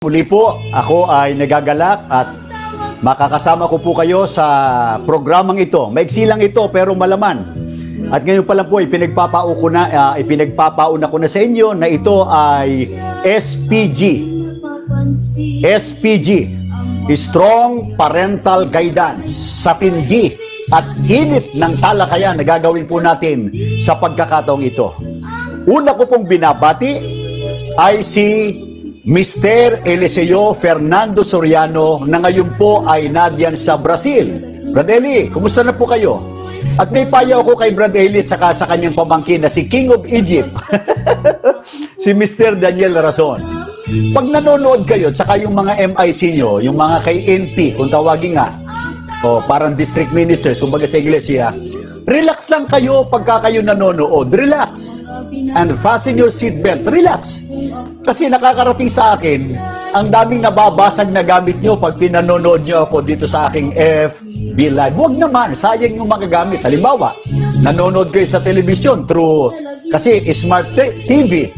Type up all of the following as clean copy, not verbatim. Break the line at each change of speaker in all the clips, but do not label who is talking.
Muli po, ako ay nagagalak at makakasama ko po kayo sa programang ito. Maiksi lang ito pero malaman. At ngayon pa lang po, ipinagpapauna ko na sa inyo na ito ay SPG. SPG, Strong Parental Guidance, sa tindi at init ng talakayan na gagawin po natin sa pagkakataong ito. Una ko pong binabati ay si Mr. Eliseo Fernando Soriano na ngayon po ay nadiyan sa Brazil. Brad Eli, kumusta na po kayo? At may payaw ko kay Brad Eli at saka sa kanyang pamangkin na si King of Egypt, si Mr. Daniel Razon. Pag nanonood kayo, at saka yung mga MIC nyo, yung mga kay NP, kung tawagin nga, o parang district ministers, kumbaga sa iglesia, relax lang kayo pagka kayo nanonood. Relax. And fasten your seatbelt. Relax. Kasi nakakarating sa akin, ang daming nababasag na gamit nyo pag pinanonood nyo ako dito sa aking FB Live. Huwag naman, sayang yung magagamit. Halimbawa, nanonood kayo sa television through, kasi smart TV.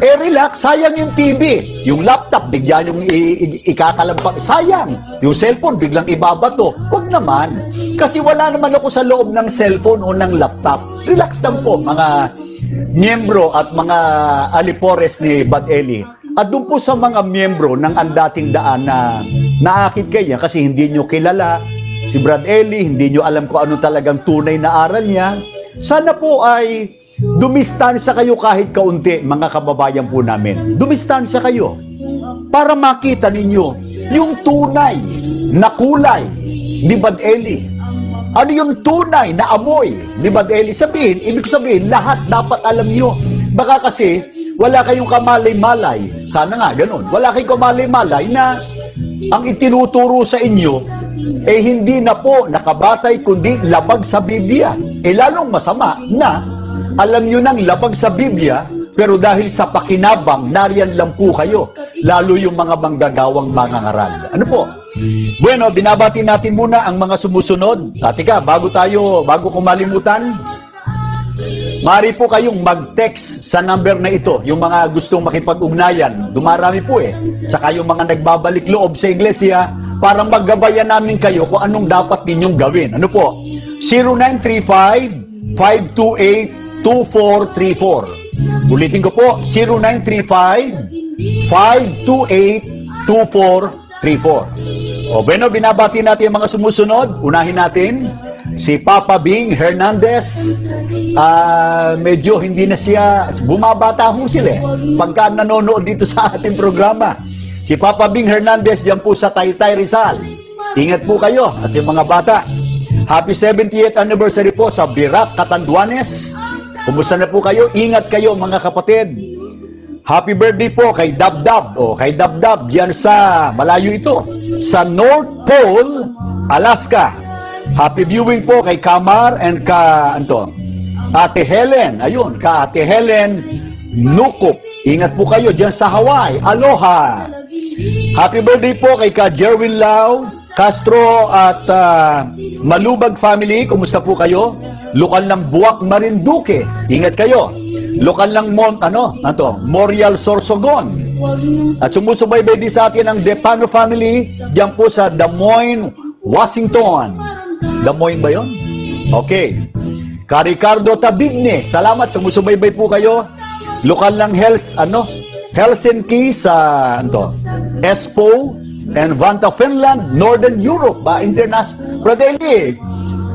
Relax, sayang yung TV. Yung laptop, bigyan yung ikakalampag. Sayang. Yung cellphone, biglang ibabato. Huwag naman. Kasi wala naman ako sa loob ng cellphone o ng laptop. Relax lang po, mga miyembro at mga alipores ni Bad Eli. At doon po sa mga miyembro ng Andating Daan na naakit kayo kasi hindi nyo kilala si Brad Eli, hindi nyo alam kung ano talagang tunay na aral niya. Sana po ay dumistansya kayo kahit kaunti, mga kababayan po namin. Dumistansya kayo para makita ninyo yung tunay na kulay ni Bad Eli. Ano yung tunay na amoy ni Bad Eli? Ibig sabihin, lahat dapat alam nyo. Baka kasi wala kayong kamalay-malay. Sana nga, ganun. Wala kayong kamalay-malay na ang itinuturo sa inyo hindi na po nakabatay kundi labag sa Biblia. Lalong masama na alam nyo nang labag sa Biblia, pero dahil sa pakinabang, nariyan lang po kayo. Lalo yung mga manggagawang mangangaral. Ano po? Bueno, binabati natin muna ang mga sumusunod. Teka, bago ko malimutan, maaari po kayong mag-text sa number na ito, yung mga gustong makipag-ugnayan. Dumarami po Saka yung mga nagbabalik loob sa iglesia, para maggabayan namin kayo kung anong dapat ninyong gawin. Ano po? 0935-528-2434. Ulitin ko po, 0935-528-2434. Bueno, binabati natin ang mga sumusunod. Unahin natin si Papa Bing Hernandez. Medyo hindi na siya, bumabata ho sila pagka nanonood dito sa ating programa. Si Papa Bing Hernandez diyan po sa Taytay, Rizal. Ingat po kayo at yung mga bata. Happy 70th anniversary po sa Birac, Catanduanes. Kumusta na po kayo? Ingat kayo mga kapatid. Happy birthday po kay Dabdab. Kay Dabdab, diyan sa, malayo ito, sa North Pole, Alaska. Happy viewing po kay Kamar and Ate Helen. Ayun, ka Ate Helen Nukup. Ingat po kayo diyan sa Hawaii. Aloha. Happy birthday po kay ka Jerwin Lau Castro at Malubag family. Kumusta po kayo? Lokal ng Buwak, Marinduque. Ingat kayo. Lokal ng Morial Sorsogon. At sumusubaybay din sa atin ang Depano family diyan po sa Des Moines, Washington. Des Moines ba yun? Okay. Ka Ricardo Tabigne. Salamat, sumusubaybay po kayo. Lokal ng Helsinki sa Espoo and Vanta, Finland, Northern Europe, international. Brother Eli,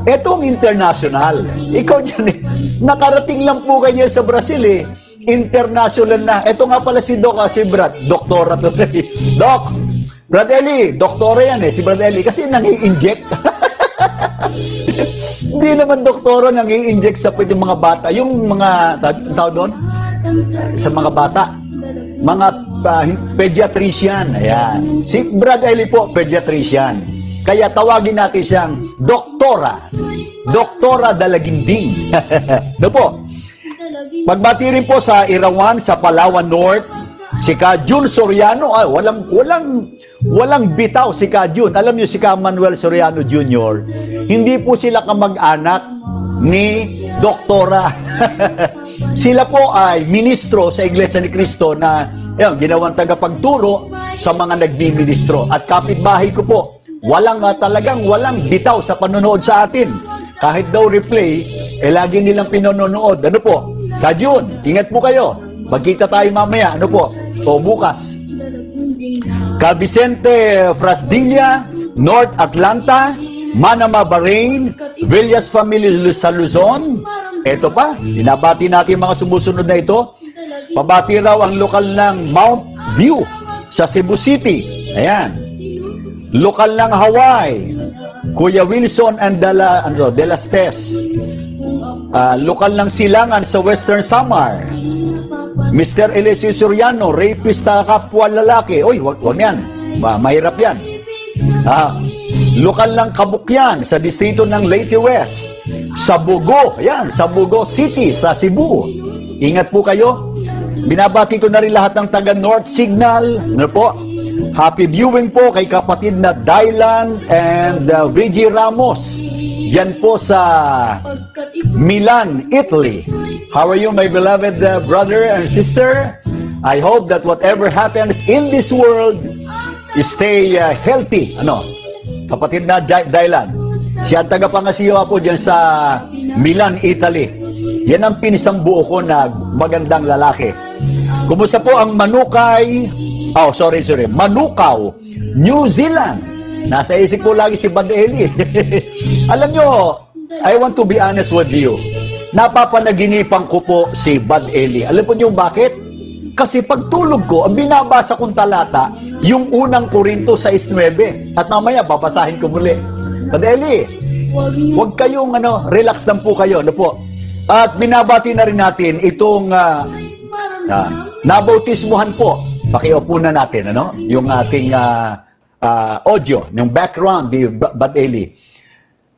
etong international. Ikaw dyan nakarating lang po kayo sa Brazil international na. Ito nga pala si Doc, si Brad, doktora to. Doc, Brad Eli, doktora yan si Brad Eli kasi nang-i-inject. Hindi naman doktora nang-i-inject sa mga bata. Yung mga, tawag doon? Sa mga bata. Mga pediatrician. Ayan. Si Brad Eli po, pediatrician. Kaya tawagin natin siyang doktora. Doktora Dalaginding. No po? Pagbati rin po sa Irawan, sa Palawan North, si Ka Jun Soriano, walang bitaw si Ka Jun. Alam niyo si Ka Manuel Soriano Jr., hindi po sila kamag-anak ni Doktora. Sila po ay ministro sa Iglesia ni Cristo na Ayan, ginawang tagapagturo sa mga nagbiministro. At kapitbahay ko po, talagang walang bitaw sa panonood sa atin. Kahit daw replay, lagi nilang pinonood. Ano po? Kajun, ingat po kayo. Magkita tayo mamaya. Ano po? O bukas. Ka Vicente Frasdilla, North Atlanta, Manama, Bahrain, Villas Family sa Luzon. Ito pa, binabati natin mga sumusunod na ito. Pabati raw ang lokal ng Mount View sa Cebu City. Ayan. Lokal ng Hawaii, Kuya Wilson and De Las Tes. Lokal ng Silangan sa Western Samar. Mr. Eliseo Soriano, rapista kapwa lalaki. Oy, wag yan. Mahirap yan. Lokal ng Kabukyan sa distrito ng Leyte West. Sa Bugo, ayan, sa Bugo City sa Cebu. Ingat po kayo. Binabati ko na rin lahat ng taga North Signal. Ano po? Happy viewing po kay kapatid na Dylan and Reggie Ramos. Yan po sa Milan, Italy. How are you, my beloved brother and sister? I hope that whatever happens in this world, stay healthy. Ano? Kapatid na Dylan. Siya ang tagapangasiwa po dyan sa Milan, Italy. Yan ang pinisang buo ko na magandang lalaki. Kumusta po ang Manukay? Manukaw, New Zealand. Nasa isip ko lagi si Bad Eli. Alam nyo, I want to be honest with you. Napapanaginipan ko po si Bad Eli. Alam po nyo bakit? Kasi pagtulog ko, ang binabasa kong talata, yung unang Korinto 6:9. At mamaya, babasahin ko muli. Bad Eli, huwag kayong relax lang po kayo. Ano po? At binabati na rin natin itong nabautismuhan po. Pakiupo na natin, yung ating audio, yung background ni Bad Eli.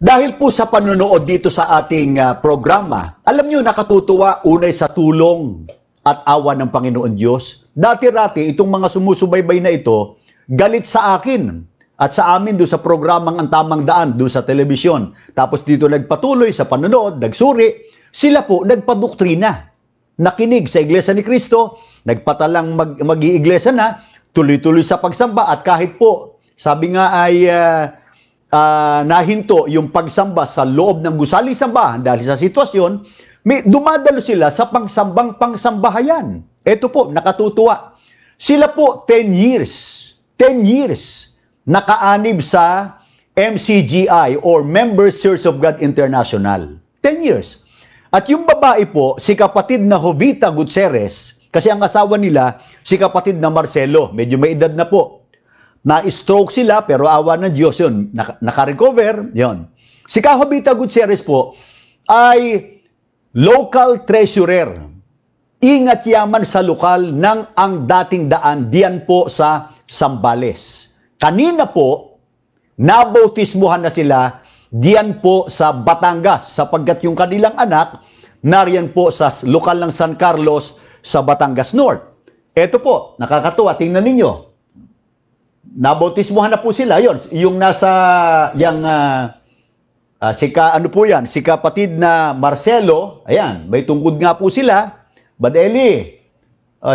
Dahil po sa panonood dito sa ating programa, alam nyo, nakatutuwa unay sa tulong at awa ng Panginoon Diyos. Dati-rati, itong mga sumusubaybay na ito, galit sa akin at sa amin doon sa programang Ang Tamang Daan, doon sa telebisyon. Tapos dito nagpatuloy sa panonood, nagsuri, sila po nagpadoktrina. Nakinig sa Iglesia ni Cristo, nagpatalang mag-iiglesia na, tuloy-tuloy sa pagsamba at kahit po, sabi nga ay nahinto yung pagsamba sa loob ng gusali sambahan dahil sa sitwasyon, dumadalo sila sa pagsambang pangsambahayan. Ito po, nakatutuwa. Sila po 10 years nakaanib sa MCGI or Members Church of God International. 10 years. At yung babae po, si kapatid na Jovita Gutierrez, kasi ang asawa nila, si kapatid na Marcelo, medyo may edad na po. Na-stroke sila, pero awa ng Diyos yun, naka-recover, yun. Si Jovita Gutierrez po, ay local treasurer. Ingat yaman sa lokal ng ang dating daan, diyan po sa Zambales. Kanina po, nabautismuhan na sila, diyan po sa Batangas, sapagkat yung kanilang anak, nariyan po sa lokal ng San Carlos, sa Batangas North. Ito po, nakakatuwa, tingnan ninyo. Nabautismuhan na po sila, yon. Yung nasa, si kapatid na Marcelo, ayan, may tungkod nga po sila. Bad Eli,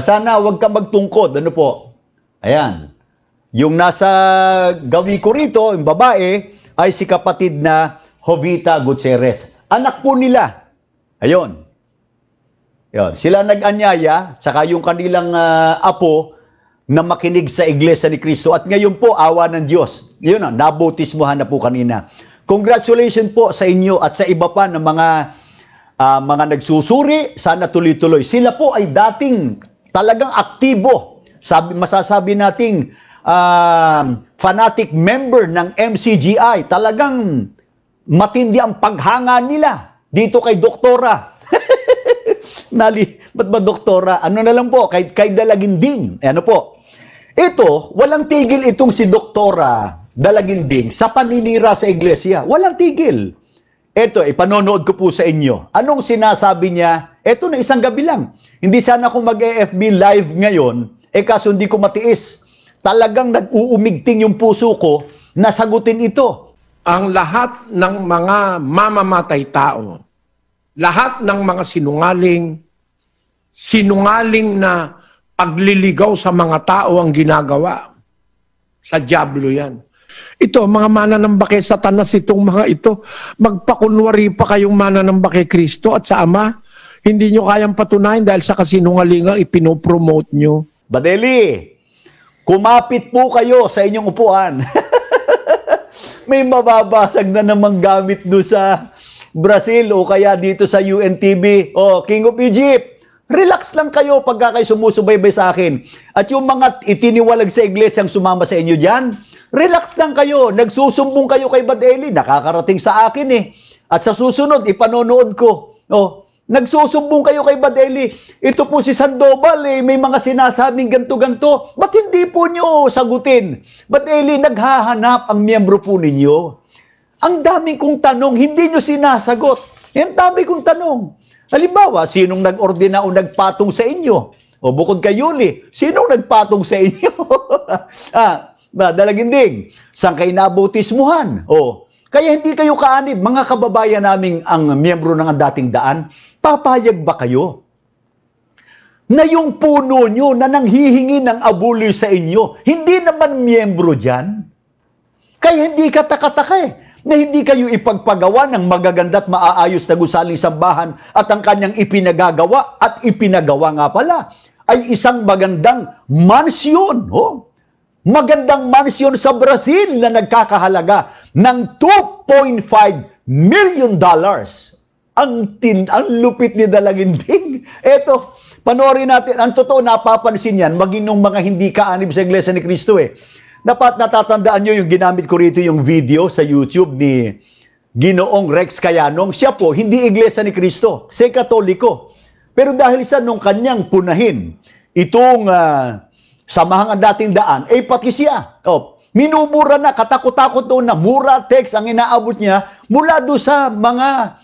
sana wag ka magtungkod, ano po. Ayan. Yung nasa gawi ko rito, yung babae, ay si kapatid na Jovita Gutierrez. Anak po nila. Ayun. Yun. Sila nag-anyaya, saka yung kanilang apo na makinig sa Iglesia ni Cristo. At ngayon po, awa ng Diyos. Yun na, nabautismuhan na po kanina. Congratulations po sa inyo at sa iba pa ng mga nagsusuri. Sana tuloy-tuloy. Sila po ay dating talagang aktibo. Masasabi nating fanatic member ng MCGI. Talagang matindi ang paghanga nila dito kay Doktora. Ba't ba doktora? Ano na lang po, kay Dalaginding. Ano po? Ito, walang tigil itong si Doktora Dalaginding sa paninira sa iglesia. Walang tigil. Ito, ipanonood ko po sa inyo. Anong sinasabi niya? Ito na isang gabi lang. Hindi sana ako mag-AFB live ngayon, kaso hindi ko matiis. Talagang nag-uumigting yung puso ko na sagutin ito.
Ang lahat ng mga mamamatay tao, lahat ng mga sinungaling na pagliligaw sa mga tao ang ginagawa. Sa dyablo yan. Ito, mga mananambake Satanas itong mga ito. Magpakunwari pa kayong mananambake Kristo at sa Ama. Hindi nyo kayang patunayan dahil sa kasinungalingang ipinopromote nyo.
Badeli, kumapit po kayo sa inyong upuan. May mababasag na namang gamit do sa Brazil o kaya dito sa UNTV. O, King of Egypt, relax lang kayo pagka kayo sumusubaybay sa akin. At yung mga itiniwalag sa iglesyang sumama sa inyo dyan, relax lang kayo. Nagsusumbong kayo kay Badeli, nakakarating sa akin eh. At sa susunod, ipanonood ko. O, nagsusumbong kayo kay Badeli. Ito po si Sandoval eh, may mga sinasabing ganto-ganto. Ba't hindi po nyo sagutin? Badeli, naghahanap ang miyembro po ninyo. Ang daming kong tanong, hindi nyo sinasagot. Ang dami kong tanong. Halimbawa, sinong nag-ordina o nagpatong sa inyo? O bukod kay Yuli, sinong nagpatong sa inyo? Dalaginding, saan kayo nabautismuhan? O, kaya hindi kayo kaanib, mga kababayan naming ang miyembro ng dating daan, papayag ba kayo na yung puno nyo na nanghihingi ng abuloy sa inyo, hindi naman miyembro dyan? Kaya hindi katakataka eh, na hindi kayo ipagpagawa ng magaganda at maaayos na gusaling sambahan at ang kanyang ipinagagawa at ipinagawa nga pala ay isang magandang mansyon. Oh. Magandang mansyon sa Brazil na nagkakahalaga ng $2.5 million. Ang lupit ni Dalaginding. Eto, panoorin natin. Ang totoo, napapansin yan, maging nung mga hindi kaanib sa Iglesia ni Cristo eh. Dapat natatandaan nyo yung ginamit ko rito yung video sa YouTube ni Ginoong Rex Cayanong. Siya po, hindi Iglesia ni Cristo, si Katoliko. Pero dahil sa nung kanyang punahin, itong samahang dating daan, eh pati siya. Oh, minumura na, katakot-takot doon na mura text ang inaabot niya mula doon sa mga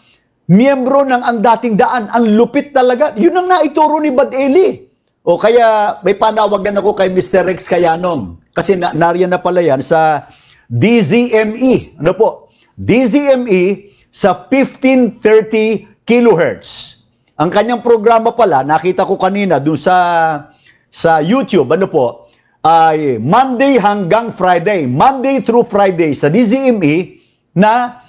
miyembro ng ang dating daan. Ang lupit talaga. Yun ang naituro ni Badeli. O kaya may panawagan ako kay Mr. Rex Cayanong. Kasi nariyan na pala yan sa DZME. Ano po? DZME sa 1530 kilohertz. Ang kanyang programa pala, nakita ko kanina dun sa YouTube, ano po, ay Monday hanggang Friday. Monday through Friday sa DZME na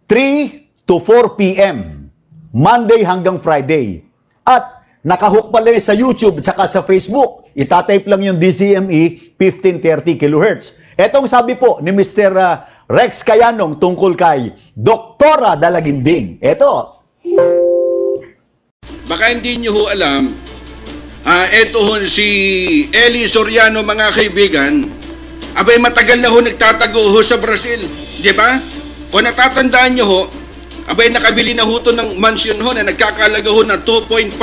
3 to 4 p.m. Monday hanggang Friday. At nakahook pala sa YouTube at saka sa Facebook. Itatype lang yung DZME 1530 kHz. Etong sabi po ni Mr. Rex Cayanong tungkol kay Doktora Dalaginding. Eto.
Baka hindi nyo ho alam, eto ho si Eli Soriano, mga kaibigan, abay matagal na ho nagtatago ho sa Brazil. Di ba? Kung natatandaan nyo ho, abay nakabili na ho to ng mansion ho na nagkakalaga ho na $2.5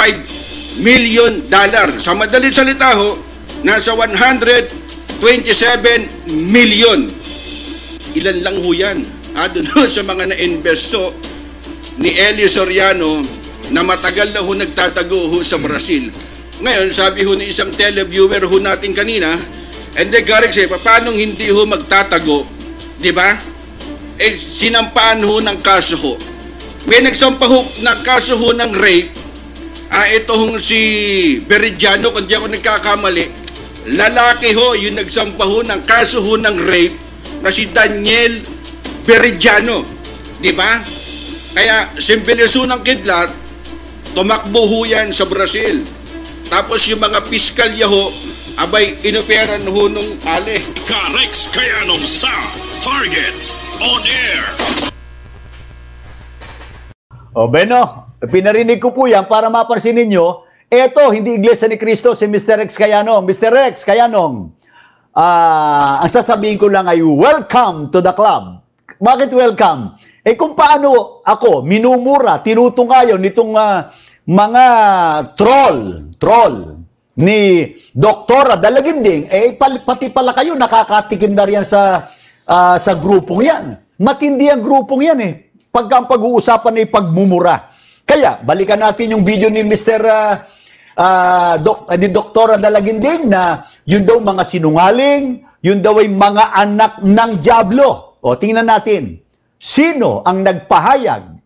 million. Sa madaling salita ho, nasa 127 million. Ilan lang ho yan? Doon ho sa mga na-investo ni Eli Soriano na matagal na ho nagtatago ho sa Brazil. Ngayon, sabi ho ni isang televiewer ho natin kanina, and then Garrick say, paano hindi ho magtatago? Di ba? Eh, sinampaan ho ng kaso ho. May nagsampa ho ng kaso ho ng rape. Ito hong si Beridiano, kung di ako nagkakamali, lalaki ho, yung nagsampa ho ng kaso ho ng rape na si Daniel Beridiano. Di ba? Kaya, simbilis ho ng kidlat, tumakbo ho yan sa Brazil. Tapos yung mga piskalya ho, abay, inoperan ho nung ale.
Rex Cayanong sa Target on Air.
O Beno, pinarinig ko po yan para mapansin ninyo, eto, hindi Iglesia ni Cristo, si Mr. Rex Cayanong. Mr. Rex Cayanong, ang sasabihin ko lang ay welcome to the club. Bakit welcome? Eh kung paano ako minumura, tinutungayon nitong mga troll ni Doktora Dalaginding, eh pati pala kayo nakakatikim na riyan sa grupong yan. Matindi ang grupong yan eh. Pagka ang pag-uusapan ay pagmumura. Kaya, balikan natin yung video ni Mr. ni Doktora Dalaginding na yun daw mga sinungaling, yun daw ay mga anak ng dyablo. O, tingnan natin. Sino ang nagpahayag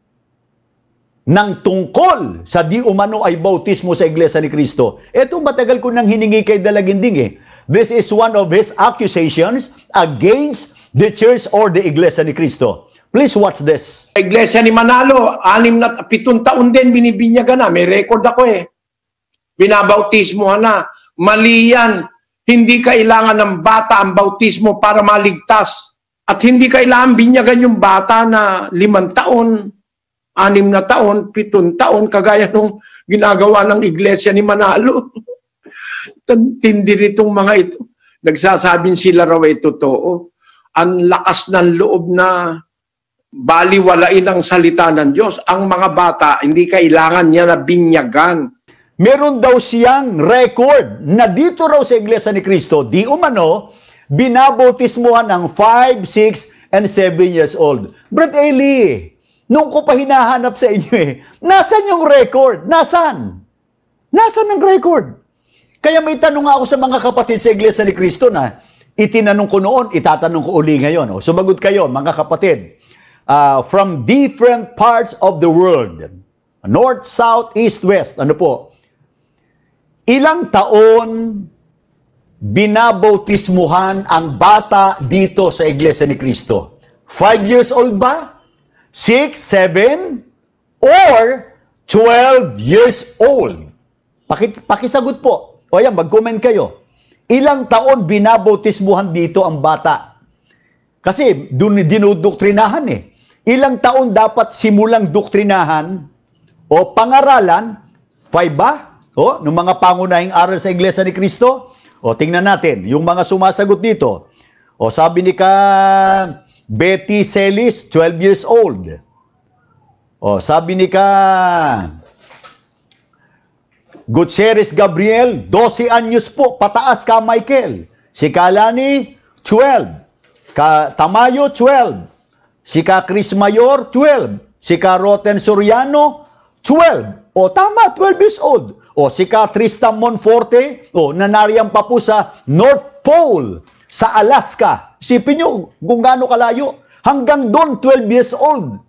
ng tungkol sa di umano ay bautismo sa Iglesia ni Cristo. Ito matagal ko nang hiningi kay Dalaginding eh. This is one of his accusations against the church or the Iglesia ni Cristo. Please watch this.
Iglesia ni Manalo, 7 taon din binibinyagan na. May record ako eh. Binabautismohan na. Mali yan. Hindi kailangan ng bata ang bautismo para maligtas. At hindi kailangan binyagan yung bata na 5 taon, 6 na taon, 7 taon, kagaya nung ginagawa ng Iglesia ni Manalo. Tindi nitong mga ito. Nagsasabing sila raw ay totoo. Ang lakas ng loob na baliwalain ang salita ng Diyos. Ang mga bata, hindi kailangan niya na binyagan.
Meron daw siyang record na dito raw sa Iglesia ni Cristo, di umano, binabautismuhan ng 5, 6, and 7 years old. Brad Eli, nung ko pa hinahanap sa inyo nasan yung record? Nasan? Nasan ang record? Kaya may tanong ako sa mga kapatid sa Iglesia ni Cristo na itinanong ko noon, itatanong ko uli ngayon. Sumagot kayo, mga kapatid. From different parts of the world. North, South, East, West. Ano po? Ilang taon binabautismuhan ang bata dito sa Iglesia ni Cristo? 5 years old ba? 6, 7, or 12 years old? Pakisagot po. O yan, mag-comment kayo. Ilang taon binabautismuhan dito ang bata? Kasi doon dinudoktrinahan eh. Ilang taon dapat simulang doktrinahan o pangaralan? 5 ba? O, ng mga pangunahing aral sa Iglesia ni Cristo? O, tingnan natin, yung mga sumasagot dito. O, sabi ni Betty Celis, 12 years old. O, sabi ni Gutierrez Gabriel, 12 anyos po, pataas ka Michael. Si Kalani, 12. Tamayo, 12. Si Chris Mayor, 12. Si Roten Soriano, 12. O tama, 12 years old. O si Tristan Monforte, nanariyan pa po sa North Pole, sa Alaska. Isipin nyo kung gaano kalayo. Hanggang doon, 12 years old.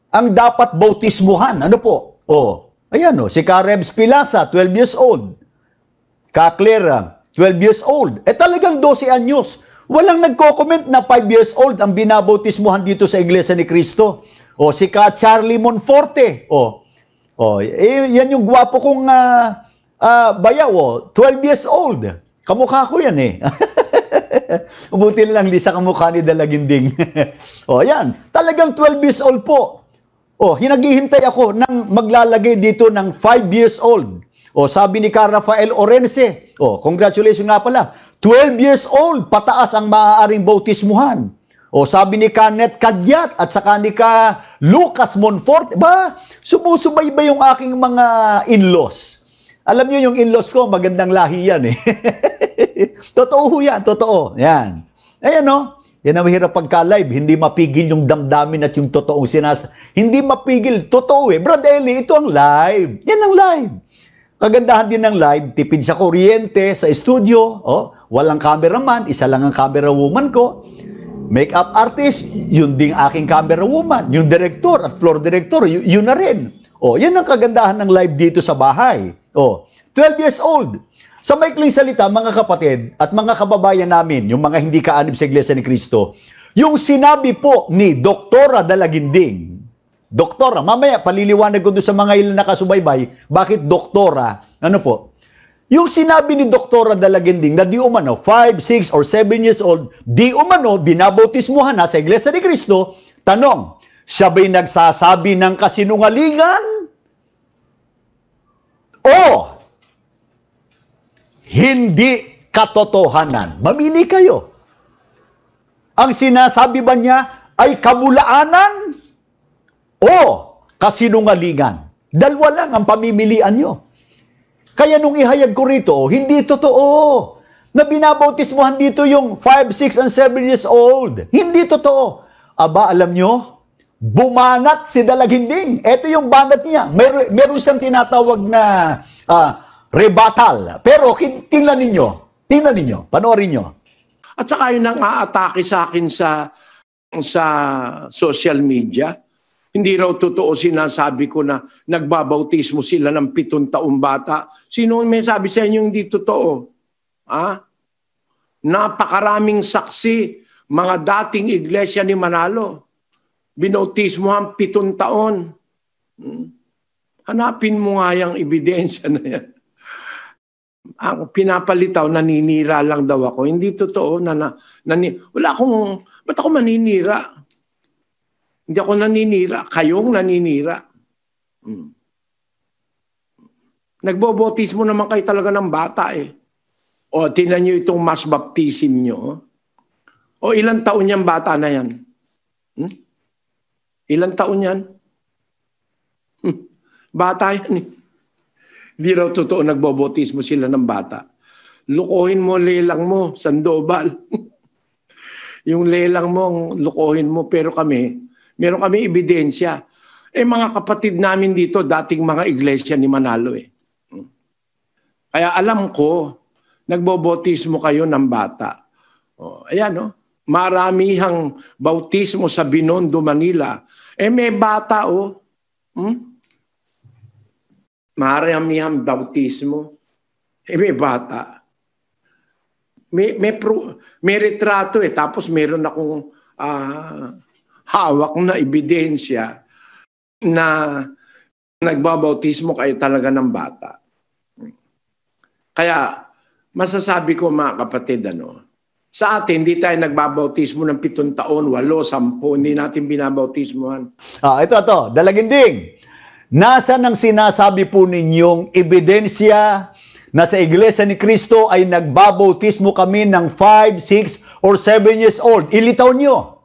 Ang dapat bautismuhan. Ano po? Ayan si Rebs Pilasa, 12 years old. Clara, 12 years old. Talagang 12 anyos. Walang nagko-comment na 5 years old ang binabautismuhan dito sa Iglesia ni Cristo. Si Charlie Monforte. Yan yung gwapo kong bayaw. 12 years old. Kamukha ko yan eh. Buti lang di sa kamukha ni Dalaginding. Yan. Talagang 12 years old po. Hinaghihintay ako nang maglalagay dito ng 5 years old. Sabi ni Rafael Orense, congratulations nga pala, 12 years old, pataas ang maaaring bautismuhan. Sabi ni Net Cadyat at saka ni Lucas Monfort, sumusubay ba yung aking mga in-laws? Alam niyo yung in-laws ko, magandang lahi yan eh. Totoo yan, totoo. Yan. Ayan yan ang mahirap pagka-live, hindi mapigil yung damdamin at yung totoong hindi mapigil, totoo eh. Brad Eli, ito ang live. Yan ang live. Kagandahan din ng live, tipid sa kuryente, sa studio, walang cameraman, isa lang ang camera woman ko. Makeup artist, yun ding aking camera woman. Yung director at floor director, yun na rin. Yan ang kagandahan ng live dito sa bahay. 12 years old. Sa maikling salita, mga kapatid at mga kababayan namin, yung mga hindi kaanib sa Iglesia ni Cristo, yung sinabi po ni Doktora Dalaginding, Doktora, mamaya paliliwanag ko doon sa mga ilan nakasubaybay, bakit Doktora? Ano po? Yung sinabi ni Doktora Dalaginding na di umano, 5, 6, or 7 years old, di umano, binabautismuhan na sa Iglesia ni Cristo, tanong, siya ba'y nagsasabi ng kasinungalingan? O hindi katotohanan? Mamili kayo. Ang sinasabi ba niya ay kabulaanan o kasinungalingan? Dalawa lang ang pamimilian nyo. Kaya nung ihayag ko rito, hindi totoo na binabautismuhan dito yung 5, 6, and 7 years old. Hindi totoo. Aba, alam nyo, bumanat si Dalaginding. Ito yung banat niya. Meron siyang tinatawag na rebuttal. Pero tingnan ninyo, panoorin nyo.
At saka yun ang aatake sa akin sa social media. Hindi raw totoo sinasabi ko na nagbabautismo sila ng 7 taong bata. Sino may sabi sa inyo hindi totoo? Napakaraming saksi, mga dating iglesia ni Manalo. Binautismo ang 7 taon. Hanapin mo nga yung ebidensya na yan. Ang pinapalitaw, naninira lang daw ako. Hindi totoo. Ba't ako maninira? Hindi ako naninira. Kayong naninira. Nagbobotismo naman kayo talaga ng bata eh. O, tinan nyo itong mass baptism nyo. O, ilang taon yung bata na yan? Ilang taon yan? Bata yan eh. Hindi raw totoo nagbobotismo sila ng bata. Lukohin mo, lelang mo, Sandoval. Yung lelang mo, lukohin mo. Pero meron kami ebidensya. Mga kapatid namin dito, dating mga iglesia ni Manalo eh. Kaya alam ko, nagbobotismo kayo ng bata. Ayan, maramihang bautismo sa Binondo, Manila. May bata, maramihang bautismo. May bata. May retrato tapos meron akong hawak na ebidensya na nagbabautismo kayo talaga ng bata. Kaya, masasabi ko mga kapatid, sa atin, hindi tayo nagbabautismo ng 7 taon, 8, 10, hindi natin binabautismohan.
Ito, Dalaginding. Nasaan ang sinasabi po ninyong ebidensya na sa Iglesia ni Cristo ay nagbabautismo kami ng 5, 6, or 7 years old? Ilitaw nyo.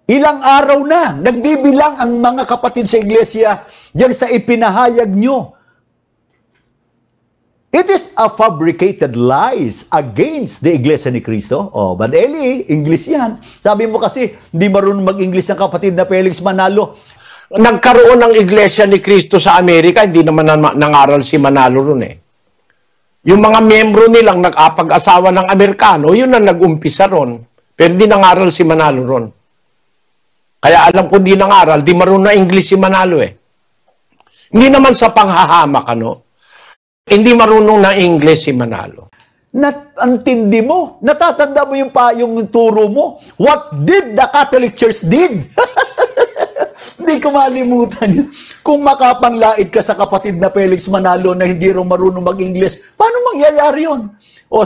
Ilang araw na, nagbibilang ang mga kapatid sa Iglesia diyan sa ipinahayag nyo. It is a fabricated lies against the Iglesia ni Cristo. But Eli, English yan. Sabi mo kasi, hindi marunong mag-English ang kapatid na Felix Manalo.
Nagkaroon ng Iglesia ni Cristo sa Amerika, hindi naman nangaral si Manalo ron eh. Yung mga miyembro nilang nag-apag-asawa ng Amerikano, yun ang nag-umpisa ron. Pero hindi nangaral si Manalo ron. Kaya alam ko hindi nangaral, di marunong na English si Manalo eh. Hindi naman sa panghahamak, hindi marunong na English si Manalo.
Antindi mo? Natatanda mo yung turo mo? What did the Catholic Church did? Hindi ko malimutan yun. Kung makapanglait ka sa kapatid na Felix Manalo na hindi rin marunong mag-English, paano mangyayari yun?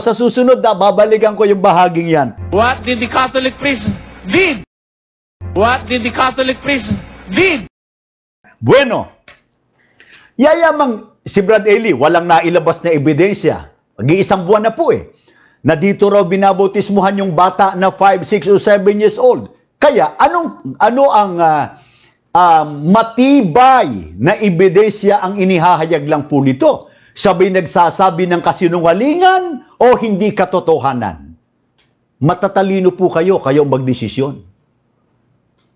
Sa susunod babalikan ko yung bahaging yan.
What did the Catholic priest did? What did the Catholic priest did?
Bueno, yayamang si Brad Eli, walang nailabas na ebidensya. Mag-iisang buwan na po na dito raw binabautismuhan yung bata na 5, 6, or 7 years old. Kaya, ano ang matibay na ebidensya ang inihahayag lang po nito? Sabay nagsasabi ng kasinungalingan o hindi katotohanan? Matatalino po kayo magdesisyon.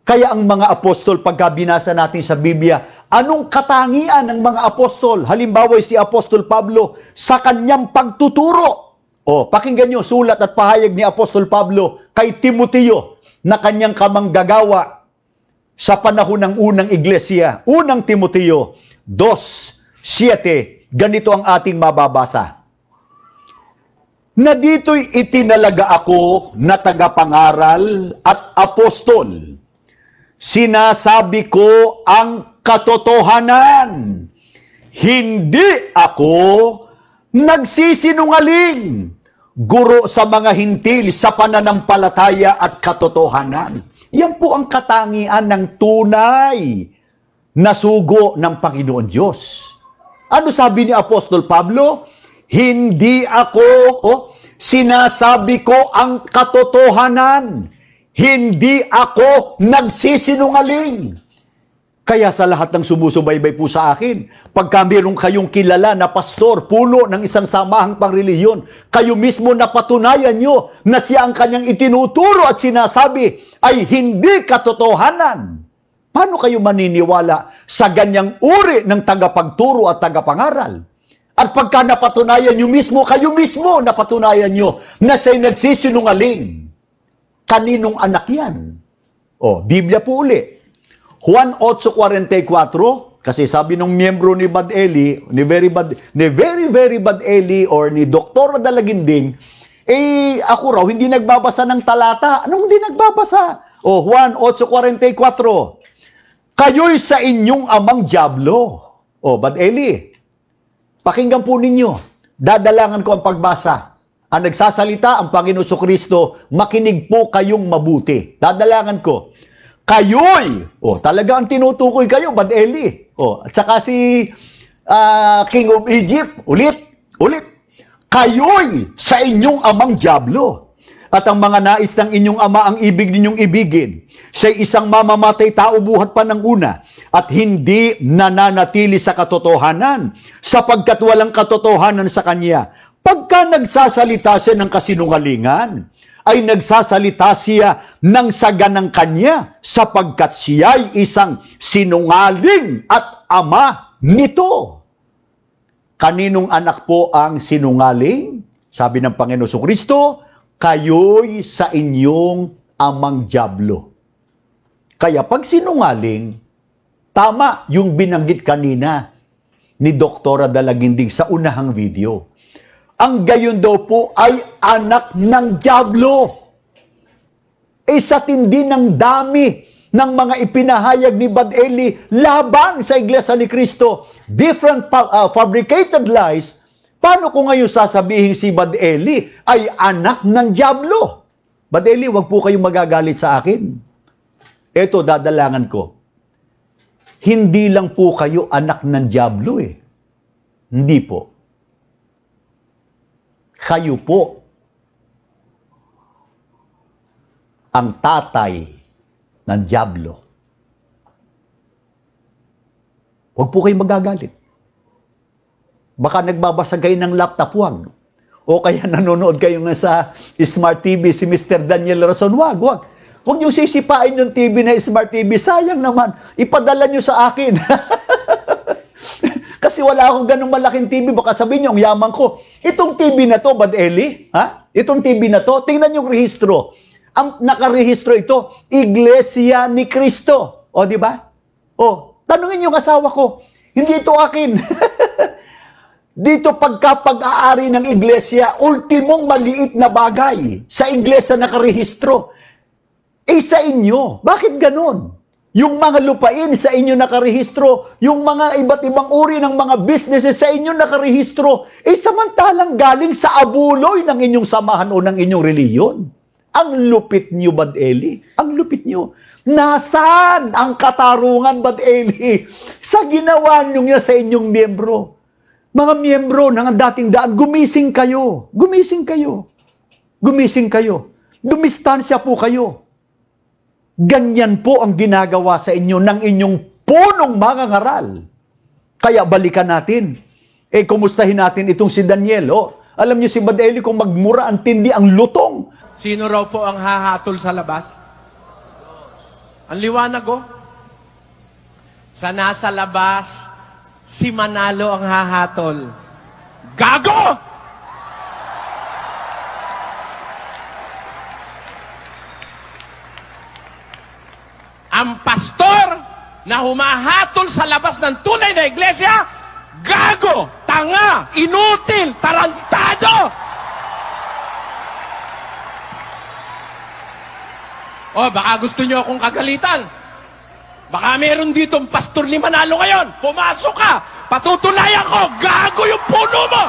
Kaya ang mga apostol, pagka binasa natin sa Biblia, anong katangian ng mga apostol? Halimbawa si Apostol Pablo sa kanyang pagtuturo. Pakinggan nyo, sulat at pahayag ni Apostol Pablo kay Timoteo na kanyang kamanggagawa sa panahon ng unang iglesia. Unang Timoteo 2:7. Ganito ang ating mababasa. Na dito'y itinalaga ako na tagapangaral at apostol. Sinasabi ko ang katotohanan. Hindi ako nagsisinungaling. Guro sa mga hintil sa pananampalataya at katotohanan. Yan po ang katangian ng tunay na sugo ng Panginoon Diyos. Ano sabi ni Apostol Pablo? Hindi ako, sinasabi ko ang katotohanan. Hindi ako nagsisinungaling. Kaya sa lahat ng sumusubaybay po sa akin, pagka mayroong kayong kilala na pastor, puno ng isang samahang pangreliyon, kayo mismo napatunayan nyo na siya ang kanyang itinuturo at sinasabi ay hindi katotohanan. Paano kayo maniniwala sa ganyang uri ng tagapagturo at tagapangaral? At pagka napatunayan nyo mismo, kayo mismo napatunayan nyo na siya'y nagsisinungaling. Kaninong anak yan? Biblia po uli. Juan 8:44, kasi sabi ng miyembro ni Bad Eli, ni very bad Eli or ni Dr. Dalaginding, ako raw hindi nagbabasa ng talata. Anong hindi nagbabasa? Juan 8:44. Kayo'y sa inyong amang dyablo. Bad Eli, pakinggan po ninyo. Dadalangan ko ang pagbasa. Ang nagsasalita ang Panginoon Kristo, makinig po kayong mabuti. Dadalangan ko. Kayo'y, talaga ang tinutukoy kayo, Bad Eli. At saka si King of Egypt, ulit. Kayo'y sa inyong amang dyablo. At ang mga nais ng inyong ama ang ibig ninyong ibigin. Siya'y isang mamamatay tao buhat pa ng una at hindi nananatili sa katotohanan sapagkat walang katotohanan sa kanya. Pagka nagsasalita siya ng kasinungalingan, ay nagsasalita siya ng saga ng kanya sapagkat siya'y isang sinungaling at ama nito. Kaninong anak po ang sinungaling? Sabi ng Panginoon Kristo, kayo'y sa inyong amang dyablo. Kaya pag sinungaling, tama yung binanggit kanina ni Dr. Dalaginding sa unahang video. Ang gayon daw po ay anak ng dyablo. Sa tindi ng dami ng mga ipinahayag ni Bad Eli laban sa Iglesia ni Cristo, different fabricated lies, paano ko ngayon sasabihin si Bad Eli ay anak ng dyablo? Bad Eli, wag po kayong magagalit sa akin. Ito, dadalangan ko. Hindi lang po kayo anak ng dyablo Hindi po. Kayo po ang tatay ng dyablo. Huwag po kayong magagalit. Baka nagbabasa kayo ng laptop, wag. O kaya nanonood kayo nga sa Smart TV, si Mr. Daniel Rason, wag. Huwag niyo sisipain yung TV na Smart TV. Sayang naman. Ipadala niyo sa akin. Kasi wala akong ganung malaking TV. Baka sabihin niyo, ang yaman ko. Itong TV na to, Bad Eli, Itong TV na to, tingnan yung rehistro. Ang nakarehistro ito, Iglesia ni Cristo. O, di ba? Tanungin yung asawa ko. Hindi ito akin. Dito pagka-pag-aari ng iglesia, ultimong maliit na bagay sa iglesia nakarehistro. Sa inyo. Bakit ganon? Yung mga lupain sa inyo nakarehistro, yung mga iba't ibang uri ng mga businesses sa inyo nakarehistro, samantalang galing sa abuloy ng inyong samahan o ng inyong reliyon. Ang lupit nyo, Bad Eli. Ang lupit nyo. Nasaan ang katarungan, Bad Eli? Sa ginawa nyo niya sa inyong miyembro. Mga miyembro ng dating daan, gumising kayo. Gumising kayo. Gumising kayo. Dumistansya po kayo. Ganyan po ang ginagawa sa inyo ng inyong punong mga ngaral. Kaya balikan natin. Kumustahin natin itong si Daniel. Alam niyo si Bad Eli kung magmura ang tindi ang lutong.
Sino raw po ang hahatol sa labas? Ang liwanag sa nasa labas, si Manalo ang hahatol. Gago! Ang pastor na humahatol sa labas ng tunay na iglesia, gago, tanga, inutil, tarantado! Baka gusto nyo akong kagalitan. Baka meron ditong pastor ni Manalo ngayon. Pumasok ka! Patutunayan ko! Gago yung puno mo!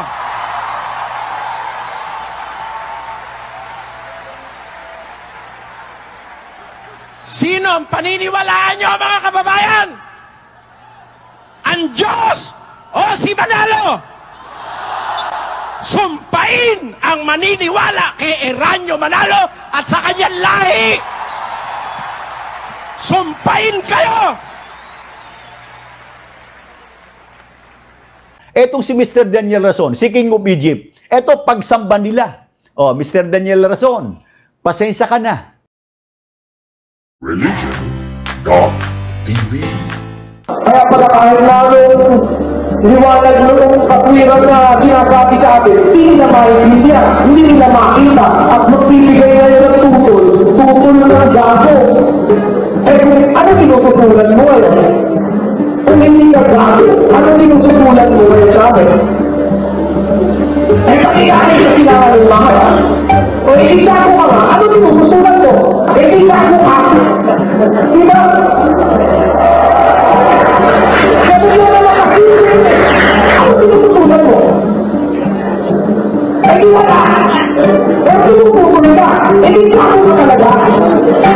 Sino ang paniniwalaan nyo, mga kababayan? Ang Diyos o si Manalo? Sumpain ang maniniwala kay Eranio Manalo at sa kanyang lahi! Sumpain kayo!
Etong si Mr. Daniel Rason, si King of Egypt, eto pagsamba nila. Mr. Daniel Rason, pasensya ka na.
Religion.tv.
Kaya pala kahit namin liwanag noong katwiran na sinasabi sa atin, hindi na maintindihan, hindi na makita at magbibigay na ng tutol ng gago. Ano tinututulong sinusulan mo ngayon? Kung hindi ka gago, ano sinusulan mo ngayon sa amin? Ay, pakiyahin sa kailangan ng mga yan. O hindi ka ako mga, ano sinusulan mo? Hindi ka ako ka. Diba? Kasi yun na kasi, ano sinusulan mo? Ay, di wala. Pero sinusulan ka. Hindi ka ako talaga.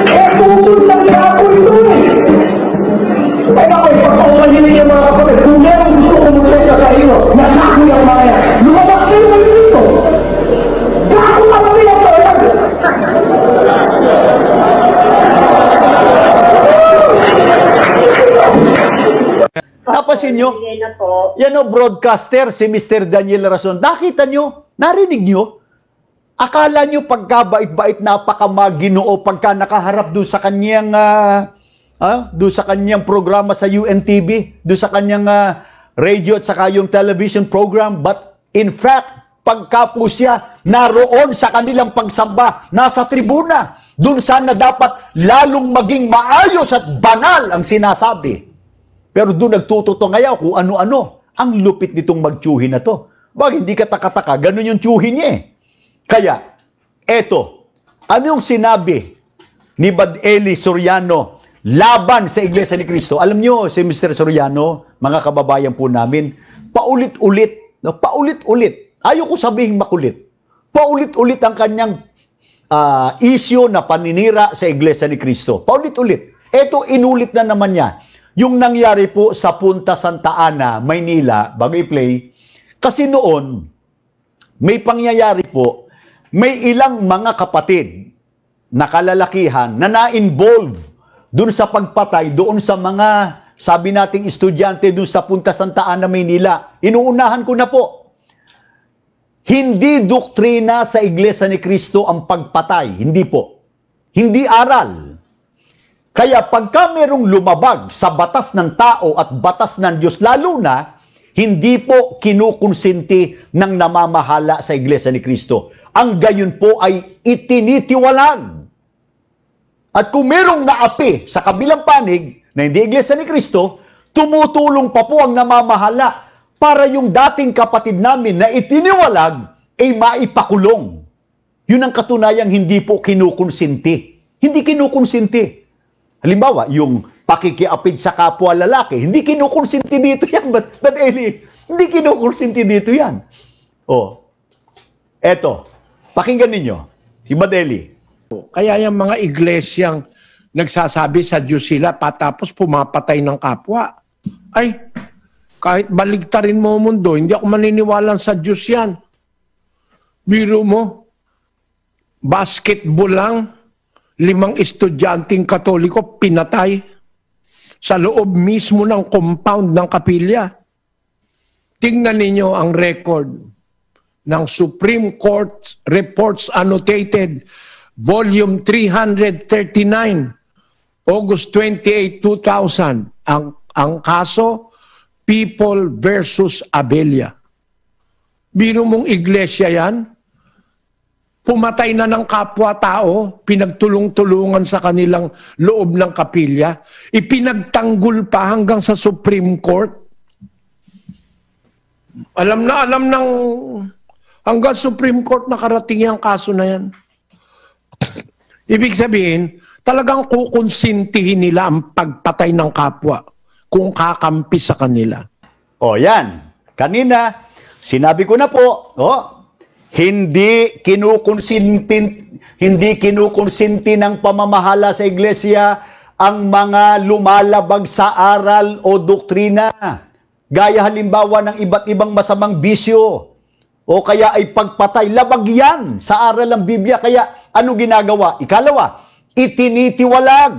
Eh, susulan ka ako ito eh. Ay, bakit? Pagkakamalinin yung mga kapatid, kung meron gusto kumulit ka sa iyo, nasako yung mga yan. Lumabas kayo kayo dito. Kako ka kami ang talaga.
Napasin nyo? Yan o, broadcaster, si Mr. Daniel Rason. Nakita nyo? Narinig nyo? Akala nyo pagkabait-bait, napakamaginoo pagka nakaharap doon sa kanyang doon sa kanyang programa sa UNTV, doon sa kanyang radio at saka yung television program. But in fact, pagka po siya naroon sa kanilang pagsamba, nasa tribuna, doon sana dapat lalong maging maayos at banal ang sinasabi. Pero doon nagtututo ngayon kung ano-ano. Ang lupit nitong magtsuhin na to. Bakit hindi ka taka-taka? Ganun yung tsuhin niya eh. Kaya, eto, ano yung sinabi ni Bad Eli Soriano laban sa Iglesia ni Cristo? Alam nyo, si Mr. Soriano, mga kababayan po namin, paulit-ulit, ayaw ko sabihin makulit, paulit-ulit ang kanyang isyo na paninira sa Iglesia ni Cristo. Paulit-ulit. Eto, inulit na naman niya. Yung nangyari po sa Punta Santa Ana, Maynila, bago i-play, kasi noon, may pangyayari po, may ilang mga kapatid na kalalakihan na na-involve doon sa pagpatay, doon sa mga, sabi nating estudyante doon sa Punta Santa Ana, Maynila. Inuunahan ko na po. Hindi doktrina sa Iglesia ni Cristo ang pagpatay. Hindi po. Hindi aral. Kaya pagka merong lumabag sa batas ng tao at batas ng Diyos, lalo na, hindi po kinukonsinti ng namamahala sa Iglesia ni Cristo. Ang gayon po ay itinitiwalag. At kung merong naapi sa kabilang panig na hindi Iglesia ni Cristo, tumutulong pa po ang namamahala para yung dating kapatid namin na itiniwalag ay maipakulong. Yun ang katunayang hindi po kinukonsinti. Hindi kinukonsinti. Halimbawa, yung pakikiapid sa kapwa lalaki, hindi kinukonsinti dito yan. But Eli, hindi kinukonsinti dito yan. O, eto, pakinggan ninyo, si Bad Eli.
Kaya yung mga iglesyang nagsasabi sa Diyos sila, patapos pumapatay ng kapwa. Ay, kahit baligtarin mo ang mundo, hindi ako maniniwala sa Diyos yan. Biro mo, basketball lang, 5 estudyanteng Katoliko pinatay sa loob mismo ng compound ng kapilya. Tingnan ninyo ang record ng Supreme Court Reports Annotated, Volume 339, August 28, 2000. Ang kaso, People versus Abella. Biro mong iglesia yan, pumatay na ng kapwa-tao, pinagtulong-tulungan sa kanilang loob ng kapilya, ipinagtanggol pa hanggang sa Supreme Court. Alam ng hanggang Supreme Court nakarating yung kaso na yan. Ibig sabihin, talagang kukonsintihin nila ang pagpatay ng kapwa kung kakampi sa kanila.
O yan, kanina, sinabi ko na po, hindi kinukonsinti ng pamamahala sa iglesia ang mga lumalabag sa aral o doktrina. Gaya halimbawa ng iba't ibang masamang bisyo o kaya ay pagpatay. Labag yan sa aral ng Biblia. Kaya ano ginagawa? Ikalawa, itinitiwalag.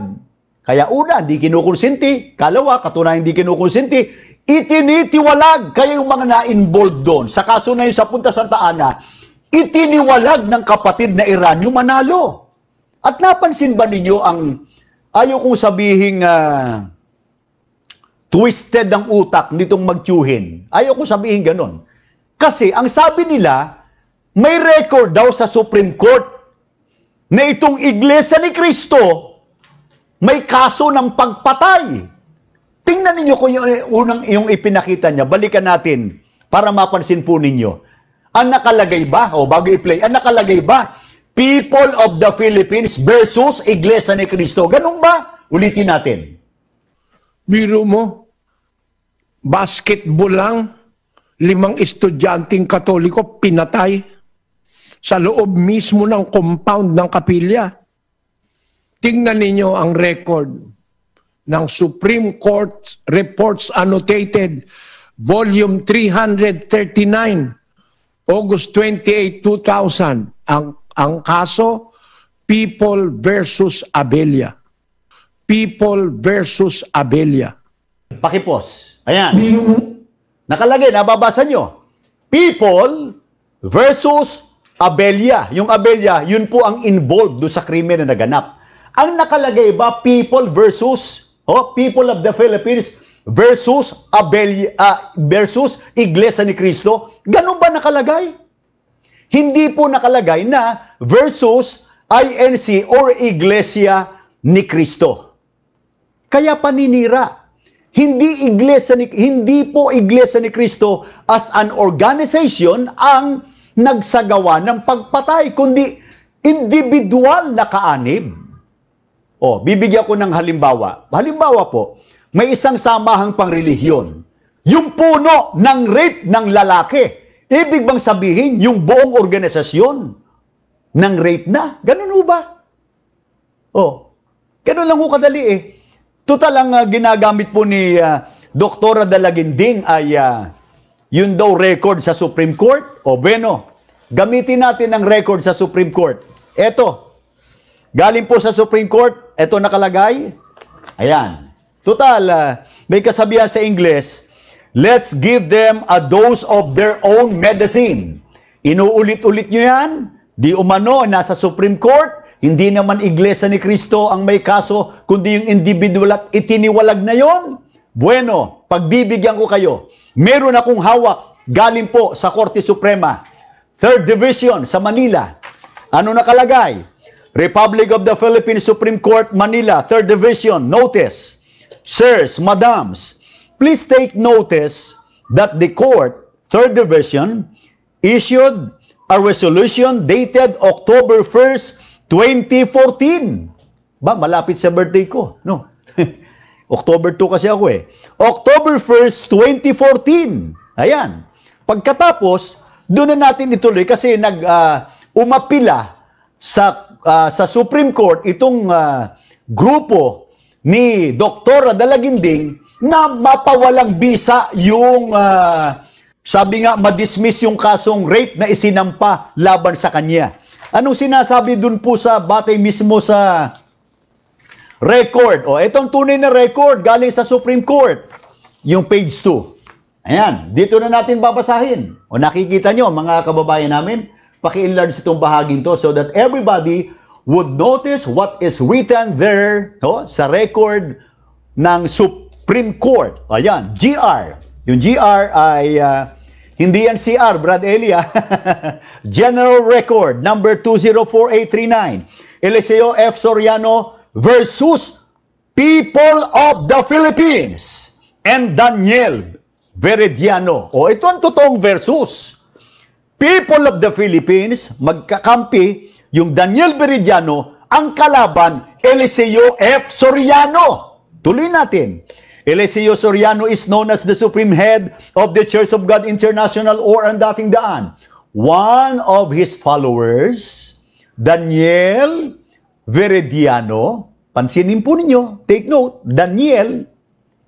Kaya una, hindi kinukonsinti. Kalawa, katunayan hindi kinukonsinti. Itinitiwalag. Kaya yung mga na-involved doon. Sa kaso na yun sa Punta Santa Ana, itiniwalag ng kapatid na Iranyo manalo. At napansin ba ninyo ang, ayaw kong sabihin, twisted ang utak nitong magtiyuhin. Ayaw kong sabihin ganon. Kasi ang sabi nila, may record daw sa Supreme Court na itong Iglesia ni Cristo may kaso ng pagpatay. Tingnan ninyo kung yung ipinakita niya. Balikan natin para mapansin po ninyo. Ang nakalagay ba, bago i-play, ang nakalagay ba, People of the Philippines versus Iglesia ni Cristo. Ganun ba? Ulitin natin.
Biro mo, basketball lang, 5 estudyanteng Katoliko pinatay sa loob mismo ng compound ng kapilya. Tingnan ninyo ang record ng Supreme Court Reports Annotated, Volume 339, August 28, 2000. Ang kaso, People versus Abella. People versus Abella.
Pakipos. Ayan. Nakalagay, nababasa nyo. People versus Abella. Yung Abella, yun po ang involved do sa krimen na naganap. Ang nakalagay ba, people versus, people of the Philippines versus Abella, versus Iglesia ni Cristo? Ganun ba nakalagay? Hindi po nakalagay na versus INC or Iglesia ni Cristo. Kaya paninira. Hindi po Iglesia ni Cristo as an organization ang nagsagawa ng pagpatay, kundi individual na kaanib. Bibigyan ko ng halimbawa. Halimbawa po, may isang samahang pangrelihiyon. Yung puno ng rape ng lalaki. Ibig bang sabihin, yung buong organisasyon ng rape na? Ganun ho ba? Ganun lang ho kadali eh. Total ang ginagamit po ni Dr. Dalaginding ay yun daw record sa Supreme Court. Bueno, gamitin natin ang record sa Supreme Court. Eto, galing po sa Supreme Court, eto nakalagay. Ayan. Total, may kasabihan sa Ingles, let's give them a dose of their own medicine. Inuulit-ulit nyo yan, di umano, nasa Supreme Court, hindi naman Iglesia ni Cristo ang may kaso, kundi yung individual at itiniwalag na yon. Bueno, pagbibigyan ko kayo, meron akong hawak, galing po sa Korte Suprema, 3rd Division sa Manila. Ano nakalagay? Republic of the Philippines Supreme Court, Manila, 3rd Division, notice. Sirs, madams, please take notice that the court, 3rd Division, issued a resolution dated October 1st, 2014. Malapit sa birthday ko. No. October 2 kasi ako eh. October 1st, 2014. Ayan. Pagkatapos, doon na natin ituloy kasi umapila sa Supreme Court itong grupo ni Dr. Dalaginding na mapawalang bisa yung sabi nga madismiss yung kasong rape na isinampa laban sa kanya. Anong sinasabi dun po sa batay mismo sa record? Itong tunay na record galing sa Supreme Court. Yung page 2. Ayan, dito na natin babasahin. Nakikita nyo mga kababayan namin, paki-enlarge itong bahaging to so that everybody would notice what is written there sa record ng Supreme Court. Ayan, GR. Yung GR ay hindi yan CR, Brad Elia. General Record number 204839. Eliseo F. Soriano versus People of the Philippines and Daniel Veridiano. Ito ang totoong versus. People of the Philippines, magkakampi yung Daniel Veridiano, ang kalaban, Eliseo F. Soriano. Tuloy natin. Eliseo Soriano is known as the supreme head of the Church of God International or ang dating daan. One of his followers, Daniel Veridiano, pansinin po ninyo, take note, Daniel,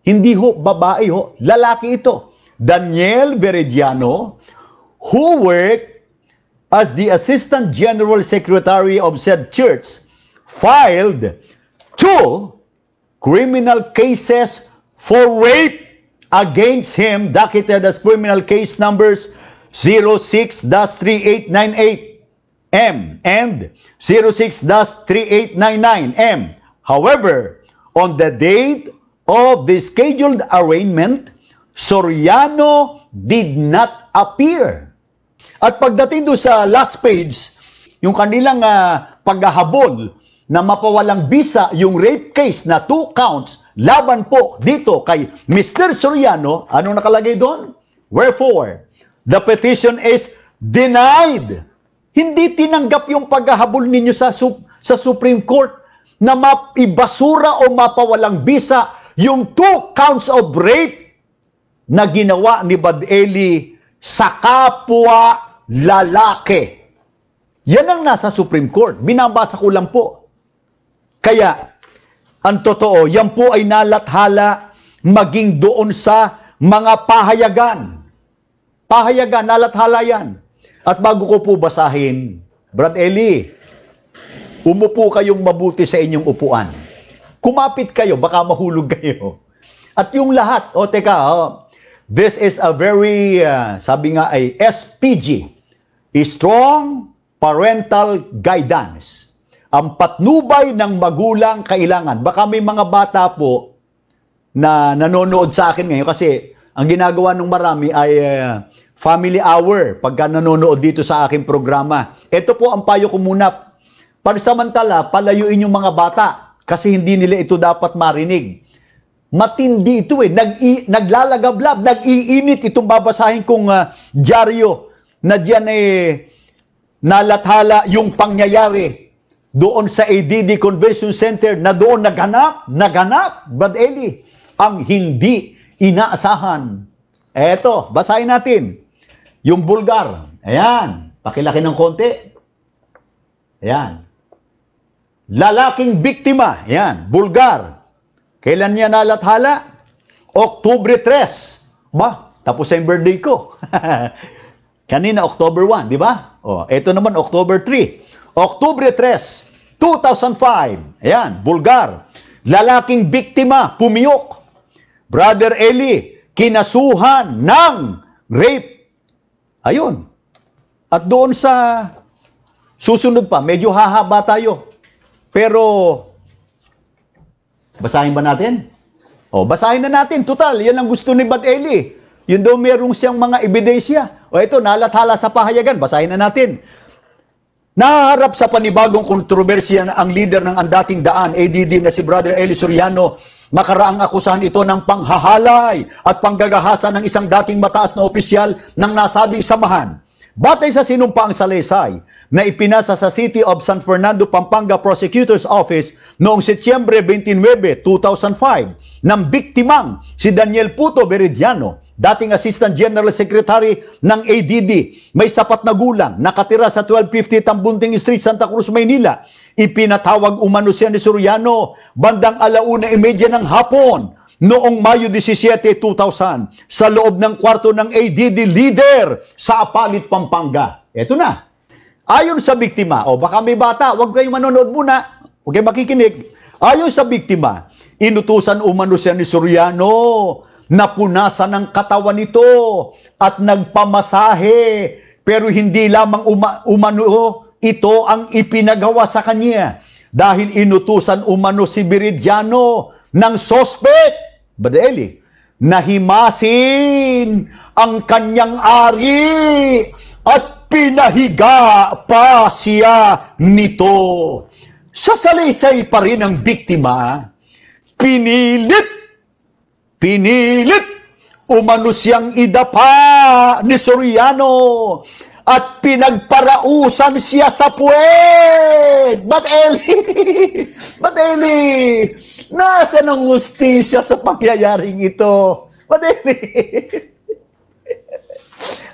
hindi ho babae ho, lalaki ito. Daniel Veridiano, who worked as the Assistant General Secretary of said church, filed 2 criminal cases for rape against him, docketed as criminal case numbers 06-3898M and 06-3899M. However, on the date of the scheduled arraignment, Soriano did not appear. At pagdating doon sa last page, yung kanilang paghahabol na mapawalang bisa yung rape case na 2 counts laban po dito kay Mr. Soriano, anong nakalagay doon? Wherefore, the petition is denied. Hindi tinanggap yung paghahabol ninyo sa Supreme Court na maibasura o mapawalang bisa yung 2 counts of rape na ginawa ni Bad Eli sa kapwa lalaki. Yan ang nasa Supreme Court. Binabasa ko lang po. Kaya, ang totoo, yan po ay nalathala maging doon sa mga pahayagan. Pahayagan, nalathala yan. At bago ko po basahin, Brad Eli, umupo kayong mabuti sa inyong upuan. Kumapit kayo, baka mahulog kayo. At yung lahat, this is a very, sabi nga ay SPG, Strong Parental Guidance. Ang patnubay ng magulang kailangan. Baka may mga bata po na nanonood sa akin ngayon kasi ang ginagawa ng marami ay family hour pagka nanonood dito sa aking programa. Ito po ang payo ko muna. Pansamantala, palayuin yung mga bata kasi hindi nila ito dapat marinig. Matindi ito naglalagablab, nag-iinit itong babasahin kong dyaryo na diyan nalathala yung pangyayari doon sa ADD Convention Center na doon naganap, Brad Eli, ang hindi inaasahan. Eto, basahin natin. Yung Bulgar. Ayan, pakilaki ng konti. Ayan. Lalaking biktima. Ayan, Bulgar. Kailan niya nalathala? October 3. Ba, tapos yung birthday ko. Kanina, October 1, di ba? Ito naman, October 3. October 3, 2005. Ayan, Bulgar. Lalaking biktima, pumiyok. Brother Eli, kinasuhan ng rape. Ayun. At doon sa susunod pa, medyo hahaba tayo. Pero, basahin ba natin? Basahin na natin. Total, yan ang gusto ni Bad Eli. Yun daw merong siyang mga ebidensya. Ito, nalathala sa pahayagan. Basahin na natin. Naharap sa panibagong kontrobersya ang leader ng Andating Daan, ADD na si Brother Eli Soriano, makaraang akusahan ito ng panghahalay at panggagahasa ng isang dating mataas na opisyal ng nasabing samahan. Batay sa sinumpaang salaysay na ipinasa sa City of San Fernando, Pampanga Prosecutor's Office noong Setyembre 29, 2005 ng biktimang si Daniel Puto Veridiano, dating Assistant General Secretary ng ADD, may sapat na gulang, nakatira sa 1250 Tambunting Street, Santa Cruz, Maynila. Ipinatawag umano siya ni Soriano bandang 1:30 ng hapon noong Mayo 17, 2000 sa loob ng kwarto ng ADD leader sa Apalit, Pampanga. Eto na. Ayon sa biktima, baka may bata, huwag kayong manonood muna, huwag kayong makikinig. Ayon sa biktima, inutusan umano siya ni Soriano napunasan ng katawan nito at nagpamasahe, pero hindi lamang umano ito ang ipinagawa sa kanya dahil inutusan umano si Veridiano ng sospek, Brad Eli, na himasin ang kanyang ari at pinahiga pa siya nito. Sa salaysay pa rin ng biktima, pinilit umano siyang idapa ni Soriano at pinagparausan siya sa puwet. But Eli, nasa ng hustisya sa pangyayaring ito? But Eli,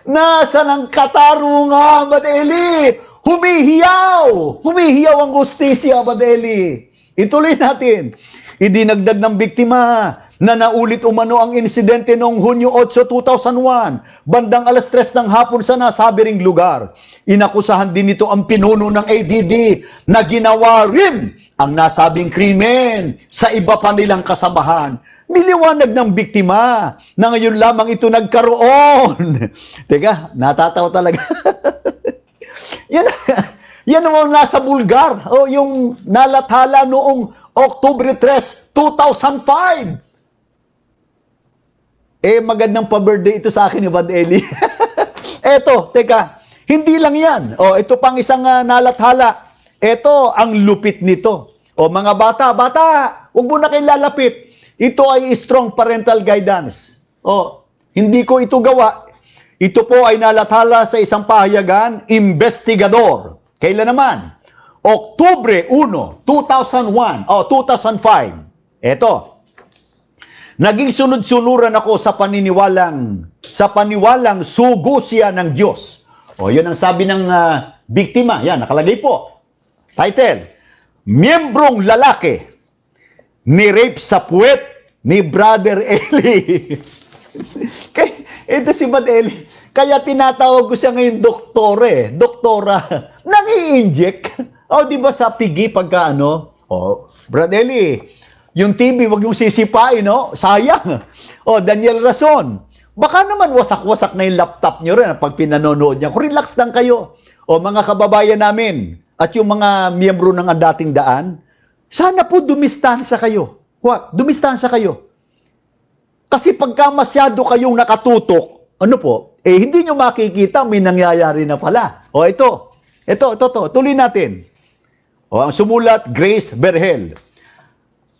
nasa ng katarungan? But Eli, humihiyaw ang hustisya, But Eli. Ituloy natin. Idinagdag ng biktima na naulit umano ang insidente noong Hunyo 8, 2001, bandang 3:00 ng hapon sa nasabing lugar. Inakusahan din nito ang pinuno ng ADD na ginawa rin ang nasabing krimen sa iba pa nilang kasamahan. Niliwanag ng biktima na ngayon lamang ito nagkaroon. Teka, natatawa talaga. Yan ang nasa Bulgar. Yung nalathala noong October 3, 2005. Magandang pa-birthday ito sa akin ni Bad Eli. Eto, teka, hindi lang yan. Ito pang isang nalathala. Ito ang lupit nito. O mga bata, huwag mo na kayong lalapit. Ito ay strong parental guidance. O, hindi ko ito gawa. Ito po ay nalathala sa isang pahayagan, investigador. Kailan naman? Oktubre 1, 2001, 2005. Ito. Naging sunod-sunuran ako sa paniwalang sugo siya ng Diyos. O, yun ang sabi ng biktima. Yan, nakalagay po. Title, miyembrong lalaki ni-rape sa puwet ni Brother Eli. Ito si Brother Eli. Kaya tinatawag ko siya ngayon doktora. Nang-i-inject. O, di ba sa pigi pagka ano? O, Brother Eli, yung TV, wag yung sisipain, no? Sayang. O, Daniel Rason, baka naman wasak-wasak na yung laptop nyo rin pag pinanonood niya. Relax lang kayo. O, mga kababayan namin, at yung mga miyembro ng dating daan, sana po dumistansya kayo. Dumistansya kayo. Kasi pagka masyado kayong nakatutok, ano po, hindi nyo makikita, may nangyayari na pala. O, ito, tuloy natin. O, ang sumulat, Grace Berhel.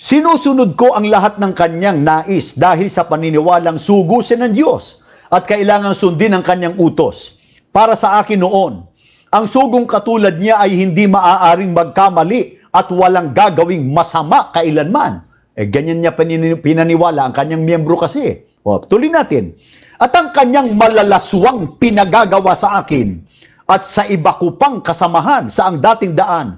Sinusunod ko ang lahat ng kanyang nais dahil sa paniniwalang sugo siya ng Diyos at kailangang sundin ang kanyang utos. Para sa akin noon, ang sugong katulad niya ay hindi maaaring magkamali at walang gagawing masama kailanman. Ganyan niya pinaniwala ang kanyang miyembro kasi. O, tuloy natin. At ang kanyang malalaswang pinagagawa sa akin at sa iba ko pang kasamahan sa ang dating daan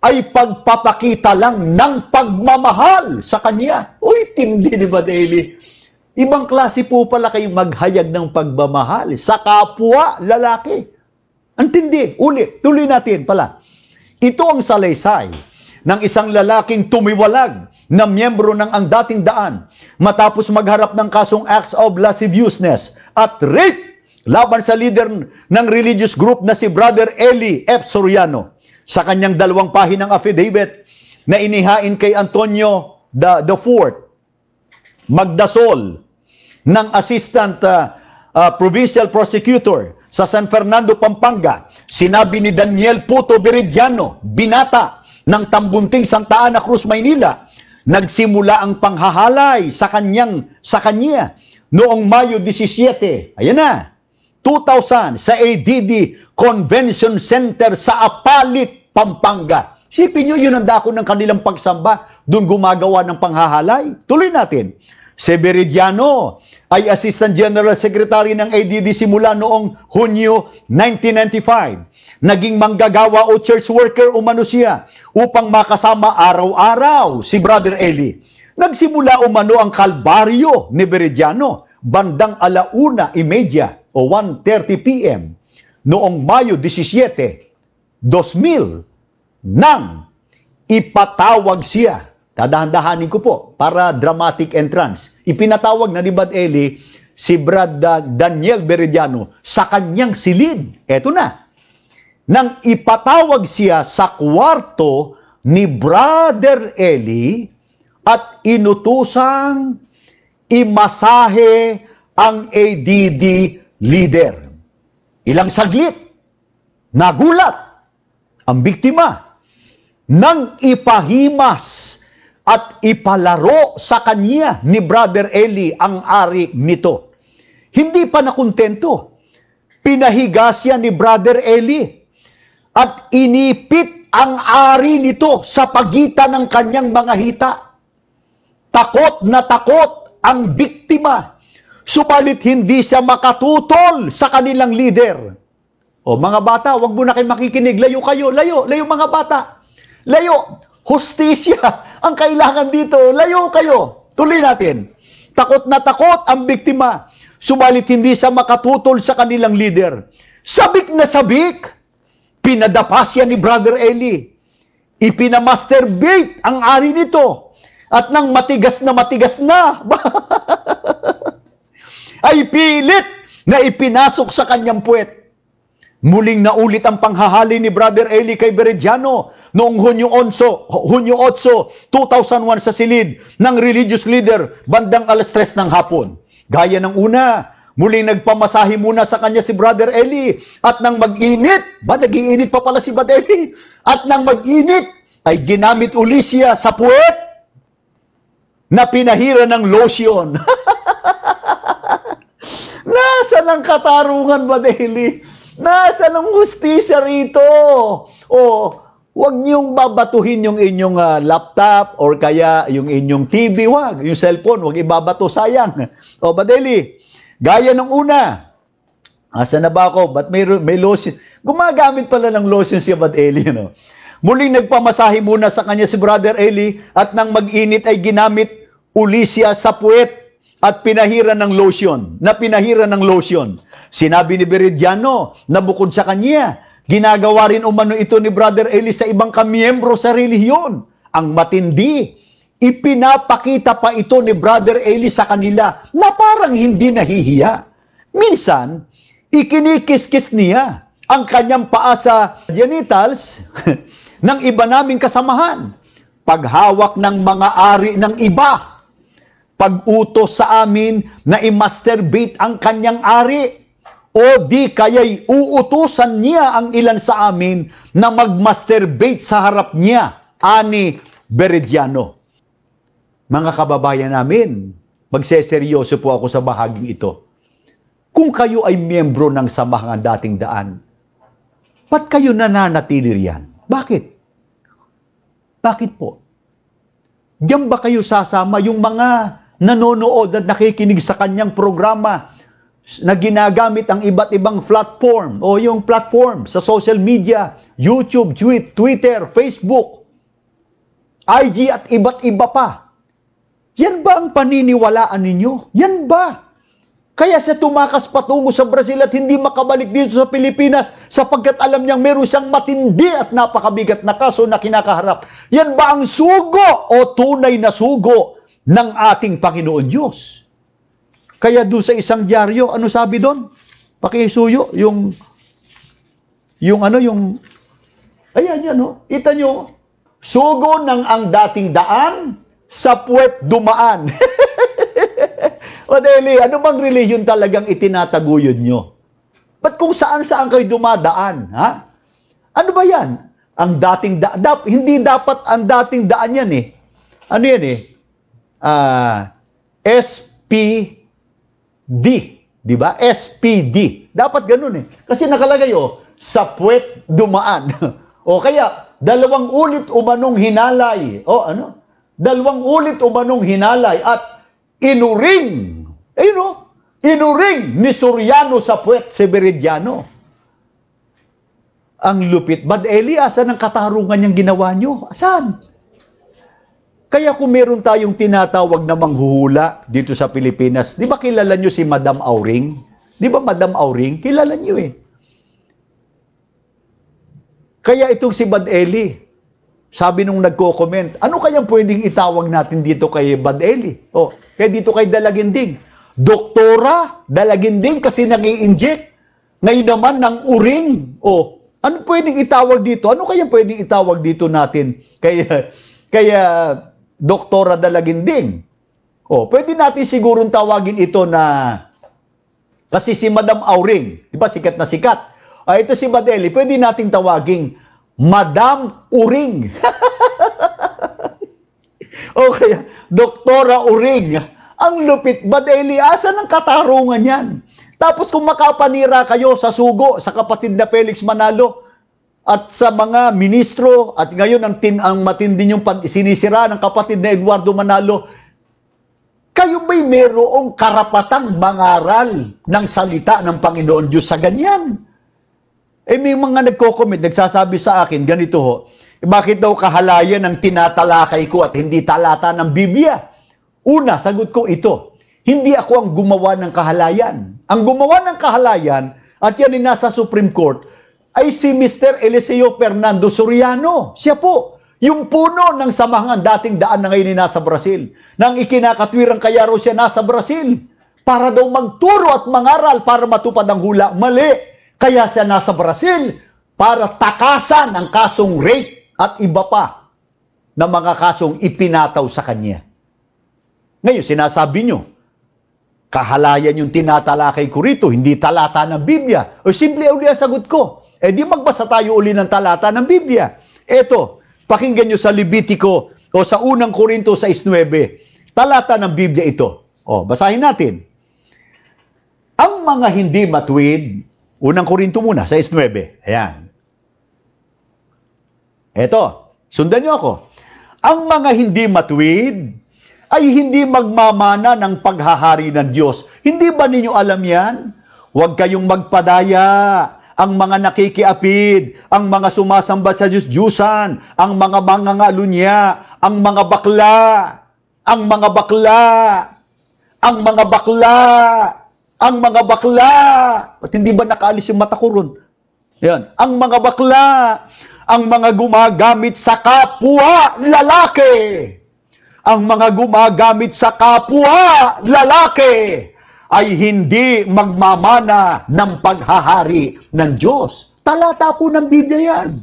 ay pagpapakita lang ng pagmamahal sa kanya. Uy, tindi, di ba, Daily? Ibang klase po pala kayong maghayag ng pagmamahal sa kapwa lalaki. Ang tindi. Ulit, tuloy natin pala. Ito ang salaysay ng isang lalaking tumiwalag na miyembro ng ang dating daan matapos magharap ng kasong acts of lasciviousness at rape laban sa leader ng religious group na si Brother Eli F. Soriano. Sa kanyang 2 pahinang affidavit na inihain kay Antonio the Fourth, Magdasol, ng Assistant Provincial Prosecutor sa San Fernando, Pampanga, sinabi ni Daniel Puto Beridiano, binata ng Tambunting Santa Ana Cruz, Maynila, nagsimula ang panghahalay sa kanya noong Mayo 17, ayan na, 2000 sa ADD Convention Center sa Apalit, Pampanga. Sipin nyo, yun ang dako ng kanilang pagsamba. Doon gumagawa ng panghahalay. Tuloy natin. Si Beridiano ay Assistant General Secretary ng ADD simula noong Hunyo 1995. Naging manggagawa o church worker umano siya upang makasama araw-araw si Brother Eli. Nagsimula umano ang kalbaryo ni Beridiano bandang 1:30 o 1:30 p.m. noong Mayo 17, 2000 nang ipatawag siya. Tadahan-dahanin ko po para dramatic entrance. Ipinatawag na ni Brad Eli si Brad Daniel Beridiano sa kanyang silid. Eto na. Nang ipatawag siya sa kwarto ni Brother Eli at inutusang imasahe ang ADD leader. Ilang saglit, nagulat ang biktima nang ipahimas at ipalaro sa kanya ni Brother Eli ang ari nito. Hindi pa nakontento. Pinahiga siya ni Brother Eli at inipit ang ari nito sa pagitan ng kanyang mga hita. Takot na takot ang biktima. Subalit hindi siya makatutol sa kanilang leader. O mga bata, wag mo na kayo makikinig. Layo kayo, layo mga bata. Layo, hustisya ang kailangan dito. Layo kayo. Tuloy natin. Takot na takot ang biktima. Subalit hindi siya makatutol sa kanilang leader. Sabik na sabik, pinadapa siya ni Brother Eli. Ipinamasturbate ang ari nito. At nang matigas na ay pilit na ipinasok sa kanyang puwet. Muling naulit ang panghahali ni Brother Eli kay Beridiano noong Hunyo 8, 2001 sa silid ng religious leader bandang 3:00 ng hapon. Gaya ng una, Muling nagpamasahe muna sa kanya si Brother Eli. At nang mag-init, nag-iinit pa pala si Brother Eli. At nang mag-init, ay ginamit uli siya sa puwet na pinahira ng lotion. Nasa lang katarungan, Brother Eli? Nasa lang hustisya rito? Huwag niyong babatuhin yung inyong laptop or kaya yung inyong TV, wag. Yung cellphone, huwag ibabato, sayang. Brother Eli, gaya ng una, asa na ba ako? Ba't may lotion? Gumagamit pala ng lotion si Brother Eli, no? Muling nagpamasahe muna sa kanya si Brother Eli at nang mag-init ay ginamit uli siya sa puwet at pinahira ng lotion. Sinabi ni Veridiano na bukod sa kanya, ginagawa rin umano ito ni Brother Eli sa ibang kamiyembro sa relihiyon. Ang matindi, ipinapakita pa ito ni Brother Eli sa kanila na parang hindi nahihiya. Minsan, ikinikis-kis niya ang kanyang paa sa genitals ng iba naming kasamahan. Paghawak ng mga ari ng iba. Pag-utos sa amin na i-masturbate ang kanyang ari. O di kaya'y uutusan niya ang ilan sa amin na mag-masturbate sa harap niya, ani Veridiano. Mga kababayan namin, magseseryoso po ako sa bahaging ito. Kung kayo ay miyembro ng Samahan Dating Daan, ba't kayo nananatili riyan? Bakit? Bakit po? Diyan ba kayo sasama yung mga nanonood at nakikinig sa kanyang programa na ginagamit ang iba't ibang platform o yung platform sa social media, YouTube, Twitter, Facebook, IG at iba't iba pa? Yan ba ang paniniwalaan ninyo? Yan ba? Kaya siya tumakas patungo sa Brazil at hindi makabalik dito sa Pilipinas sapagkat alam niyang meron siyang matindi at napakabigat na kaso na kinakaharap. Yan ba ang sugo o tunay na sugo ng ating Panginoon Diyos? Kaya doon sa isang dyaryo, ano sabi doon? Pakisuyo, ayan yan, no? Kita nyo, sugo ng ang dating daan, sa puwet dumaan. Brother Eli, ano bang relihiyon talagang itinataguyod nyo? Ba't kung saan-saan kayo dumadaan, ha? Ano ba yan? Ang dating daan, hindi dapat ang dating daan yan eh. Ano yan eh? SPD, di ba? SPD. Dapat ganun eh. Kasi nakalagay sa puwet dumaan. O kaya, dalawang ulit umanong hinalay. Dalawang ulit umanong hinalay at inuring. Inuring ni Soriano sa puwet si Veridiano. Ang lupit. Brother Eli, asan ang katarungan niyang ginawa niyo? Asan? Kaya kung meron tayong tinatawag na manghuhula dito sa Pilipinas, di ba kilala nyo si Madam Auring? Di ba Madam Auring? Kilala nyo eh. Kaya itong si Brother Eli, sabi nung nagko-comment, ano kayang pwedeng itawag natin dito kay Brother Eli? Kaya dito kay Dalaginding. Doktora Dalaginding kasi nang-i-inject. Ngayon naman ng uring. Ano pwedeng itawag dito? Ano kayang pwedeng itawag dito natin? Kaya Doktora Dalaginding. Pwede natin sigurong tawagin ito na kasi si Madam Auring, di ba sikat na sikat? Ito si Badeli, pwede nating tawagin Madam Uring. Okay, Doktora Uring. Ang lupit, Badeli, asan ang katarungan yan? Tapos kung makapanira kayo sa sugo, sa kapatid na Felix Manalo, at sa mga ministro, at ngayon ang matindi niyong sinisira ng kapatid na Eduardo Manalo, kayo ba'y mayroong karapatang mangaral ng salita ng Panginoon Diyos sa ganyan? May mga nagko-comment, nagsasabi sa akin, ganito bakit daw kahalayan ang tinatalakay ko at hindi talata ng Biblia? Una, sagot ko ito, hindi ako ang gumawa ng kahalayan. Ang gumawa ng kahalayan, at yan ay nasa Supreme Court, ay si Mr. Eliseo Fernando Soriano. Siya po, yung puno ng Samahan Dating Daan na ngayon ay nasa Brazil. Nang ikinakatwirang kaya raw siya nasa Brazil, para daw magturo at mangaral para matupad ang hula. Mali! Kaya siya nasa Brazil para takasan ang kasong rape at iba pa na mga kasong ipinataw sa kanya. Ngayon, sinasabi nyo, kahalayan yung tinatalakay ko rito, hindi talata ng Biblia. O simple uli ang sagot ko. Eh di magbasa tayo uli ng talata ng Biblia. Eto, pakinggan nyo sa Levitico o sa unang Korinto 6:9. Talata ng Biblia ito. O, basahin natin. Ang mga hindi matuwid, unang Korinto muna, 6:9. Ayan. Eto, sundan nyo ako. Ang mga hindi matuwid ay hindi magmamana ng paghahari ng Diyos. Hindi ba ninyo alam yan? Huwag kayong magpadaya. Ang mga nakikiapid, ang mga sumasambat sa Diyos-Diyusan, ang mga mangangalunya, ang mga bakla, ang mga bakla, ang mga bakla, ang mga bakla. At hindi ba nakaalis yung mata ko ron? Yan. Ang mga bakla, ang mga gumagamit sa kapwa lalaki. Ang mga gumagamit sa kapwa lalaki ay hindi magmamana ng paghahari ng Diyos. Talata po ng Biblia yan.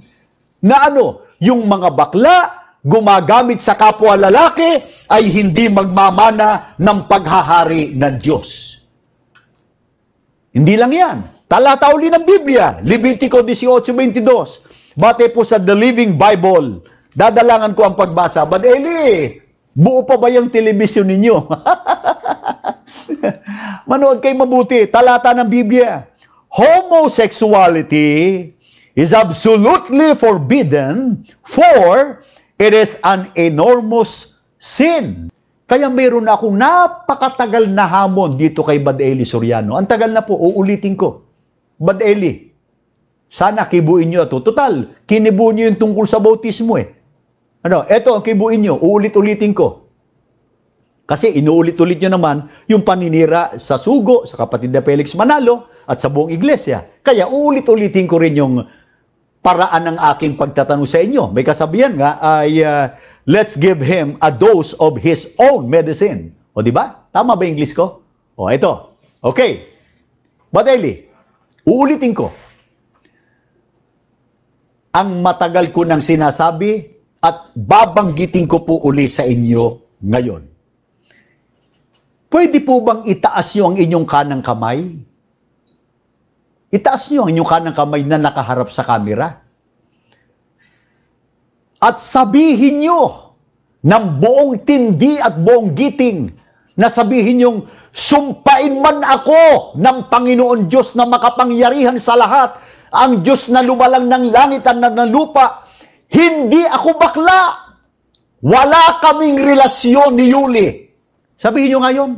Na ano, yung mga bakla gumagamit sa kapwa lalaki ay hindi magmamana ng paghahari ng Diyos. Hindi lang yan. Talata uli ng Biblia, Levitico 18:22. Bate po sa The Living Bible. Dadalangan ko ang pagbasa. But Eli, buo pa ba yung telebisyon ninyo? Manood kayo mabuti. Talata ng Biblia. Homosexuality is absolutely forbidden, for it is an enormous sin. Kaya meron akong napakatagal na hamon dito kay Bad Eli Soriano. Ang tagal na po, uulitin ko. Bad Eli, sana kibuin nyo ito. Total, kinibu nyo yung tungkol sa bautismo eh. Ano, eto ang kibuin nyo, uulit-ulitin ko. Kasi inuulit-ulit nyo naman yung paninira sa sugo, sa kapatid na Felix Manalo, at sa buong iglesia. Kaya uulit-ulitin ko rin yung paraan ng aking pagtatanong sa inyo. May kasabihan nga ay, let's give him a dose of his own medicine. O di ba? Tama ba English ko? O ito. Okay. But Eli, uulitin ko. Ang matagal ko nang sinasabi at babanggitin ko po uli sa inyo ngayon. Pwede po bang itaas nyo ang inyong kanang kamay? Itaas nyo ang inyong kanang kamay na nakaharap sa kamera. At sabihin nyo ng buong tindi at buong giting na sabihin nyong sumpain man ako ng Panginoon Diyos na makapangyarihan sa lahat, ang Diyos na lumalang ng langit at ng lupa, hindi ako bakla. Wala kaming relasyon ni Yuli. Sabihin nyo ngayon.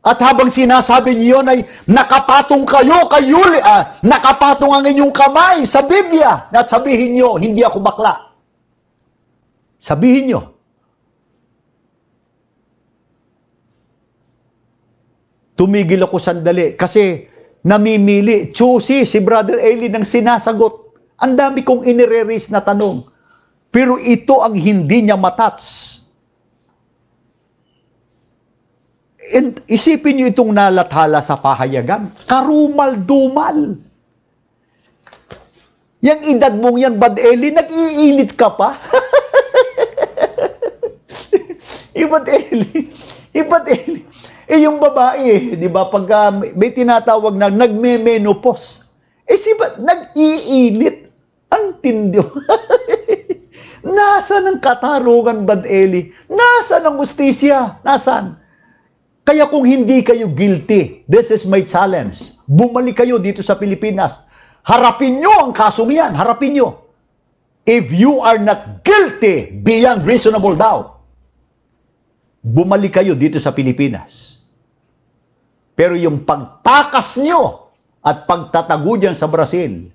At habang sinasabi niyo ay nakapatong kayo kay Yuli, nakapatong ang inyong kamay sa Biblia. At sabihin nyo, hindi ako bakla. Sabihin nyo. Tumigil ako sandali kasi namimili, choosy si Brother Eli ng sinasagot. Ang dami kong inire-raise na tanong. Pero ito ang hindi niya matats. And isipin niyo itong nalathala sa pahayagan. Karumal-dumal. Yang edad mong yan, Bad Eli, nag-iinit ka pa? Bad Eli. Yung babae, di ba, pag may tinatawag na nagme-menopause, siya nag-iinit. Ang tindi. Nasaan ang katarungan, Bad Eli? Nasaan ang justisya? Nasaan? Kaya kung hindi kayo guilty, this is my challenge. Bumalik kayo dito sa Pilipinas. Harapin nyo ang kasong yan. Harapin nyo. If you are not guilty beyond reasonable doubt, bumalik kayo dito sa Pilipinas. Pero yung pagtakas nyo at pagtatago dyan sa Brazil,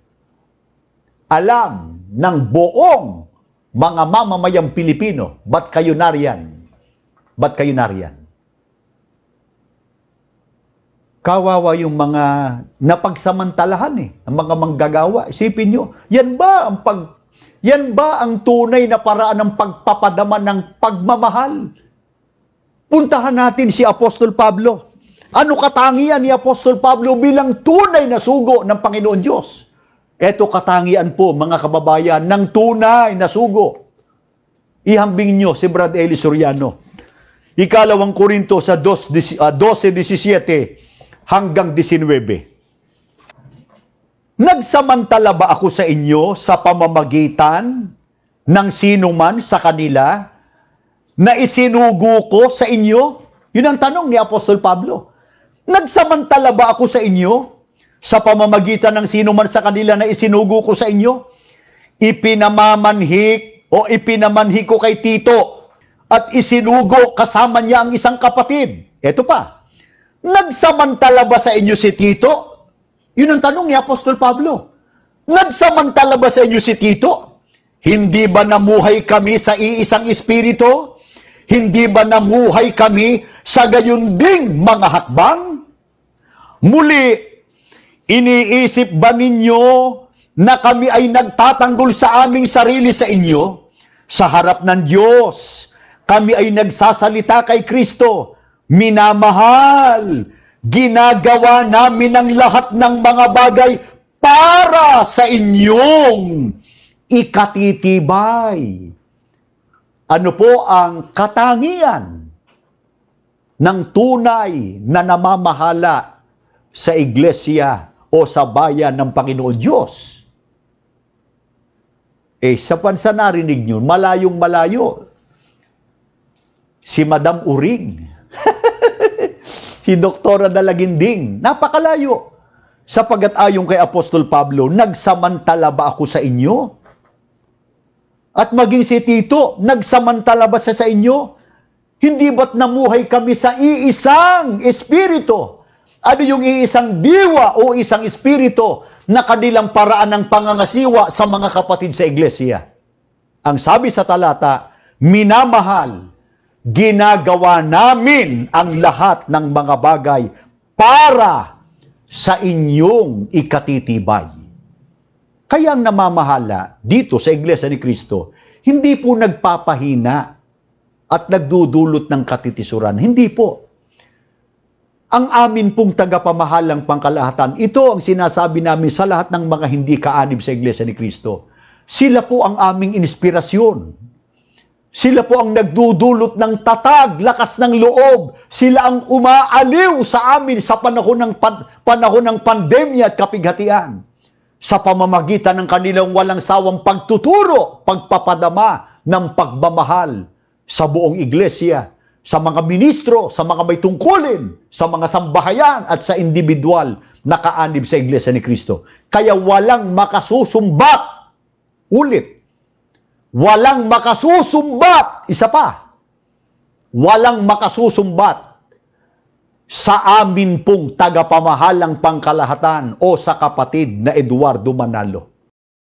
alam ng buong mga mamamayang Pilipino, ba't kayo nariyan? Ba't kayo nariyan? Kawawa yung mga napagsamantalahan ang mga manggagawa. Isipin nyo, yan ba ang tunay na paraan ng pagpapadama ng pagmamahal? Puntahan natin si Apostol Pablo. Ano katangian ni Apostol Pablo bilang tunay na sugo ng Panginoon Diyos? Ito katangian po, mga kababayan, ng tunay na sugo. Ihambing nyo si Brad Eli Soriano. Ikalawang Korinto sa 12:17 hanggang 19. Nagsamantala ba ako sa inyo sa pamamagitan ng sino man sa kanila na isinugo ko sa inyo? Yun ang tanong ni Apostol Pablo. Nagsamantala ba ako sa inyo sa pamamagitan ng sino man sa kanila na isinugo ko sa inyo? Ipinamanhi ko kay Tito at isinugo kasama niya ang isang kapatid. Ito pa, nagsamantala ba sa inyo si Tito? Yun ang tanong ni Apostol Pablo. Nagsamantala ba sa inyo si Tito? Hindi ba namuhay kami sa iisang espiritu? Hindi ba namuhay kami sa gayon ding mga hakbang? Muli, iniisip ba ninyo na kami ay nagtatanggol sa aming sarili sa inyo? Sa harap ng Diyos, kami ay nagsasalita kay Kristo. Minamahal, ginagawa namin ang lahat ng mga bagay para sa inyong ikatitibay. Ano po ang katangian ng tunay na namamahala sa iglesia o sa bayan ng Panginoon Diyos? Sa pansa narinig nyo, malayong-malayo. Si Madam Uring, si Doktora Dalaginding, napakalayo. Sapagat ayon kay Apostol Pablo, nagsamantala ba ako sa inyo? At maging si Tito, nagsamantala ba siya sa inyo? Hindi ba't namuhay kami sa iisang espiritu? Ano yung iisang diwa o isang espiritu na kanilang paraan ng pangangasiwa sa mga kapatid sa iglesia? Ang sabi sa talata, minamahal, ginagawa namin ang lahat ng mga bagay para sa inyong ikatitibay. Kaya ang namamahala dito sa Iglesia ni Cristo, hindi po nagpapahina at nagdudulot ng katitisuran. Hindi po. Ang amin pong tagapamahalang pangkalahatan, ito ang sinasabi namin sa lahat ng mga hindi kaanib sa Iglesia ni Cristo. Sila po ang aming inspirasyon. Sila po ang nagdudulot ng tatag, lakas ng loob. Sila ang umaaliw sa amin sa panahon ng pandemya at kapighatian. Sa pamamagitan ng kanilang walang sawang pagtuturo, pagpapadama ng pagmamahal sa buong iglesia, sa mga ministro, sa mga may tungkulin, sa mga sambahayan at sa individual na kaanib sa Iglesia ni Cristo. Kaya walang makasusumbat. Ulit. Walang makasusumbat. Isa pa. Walang makasusumbat sa amin pong tagapamahalang pangkalahatan o sa kapatid na Eduardo Manalo.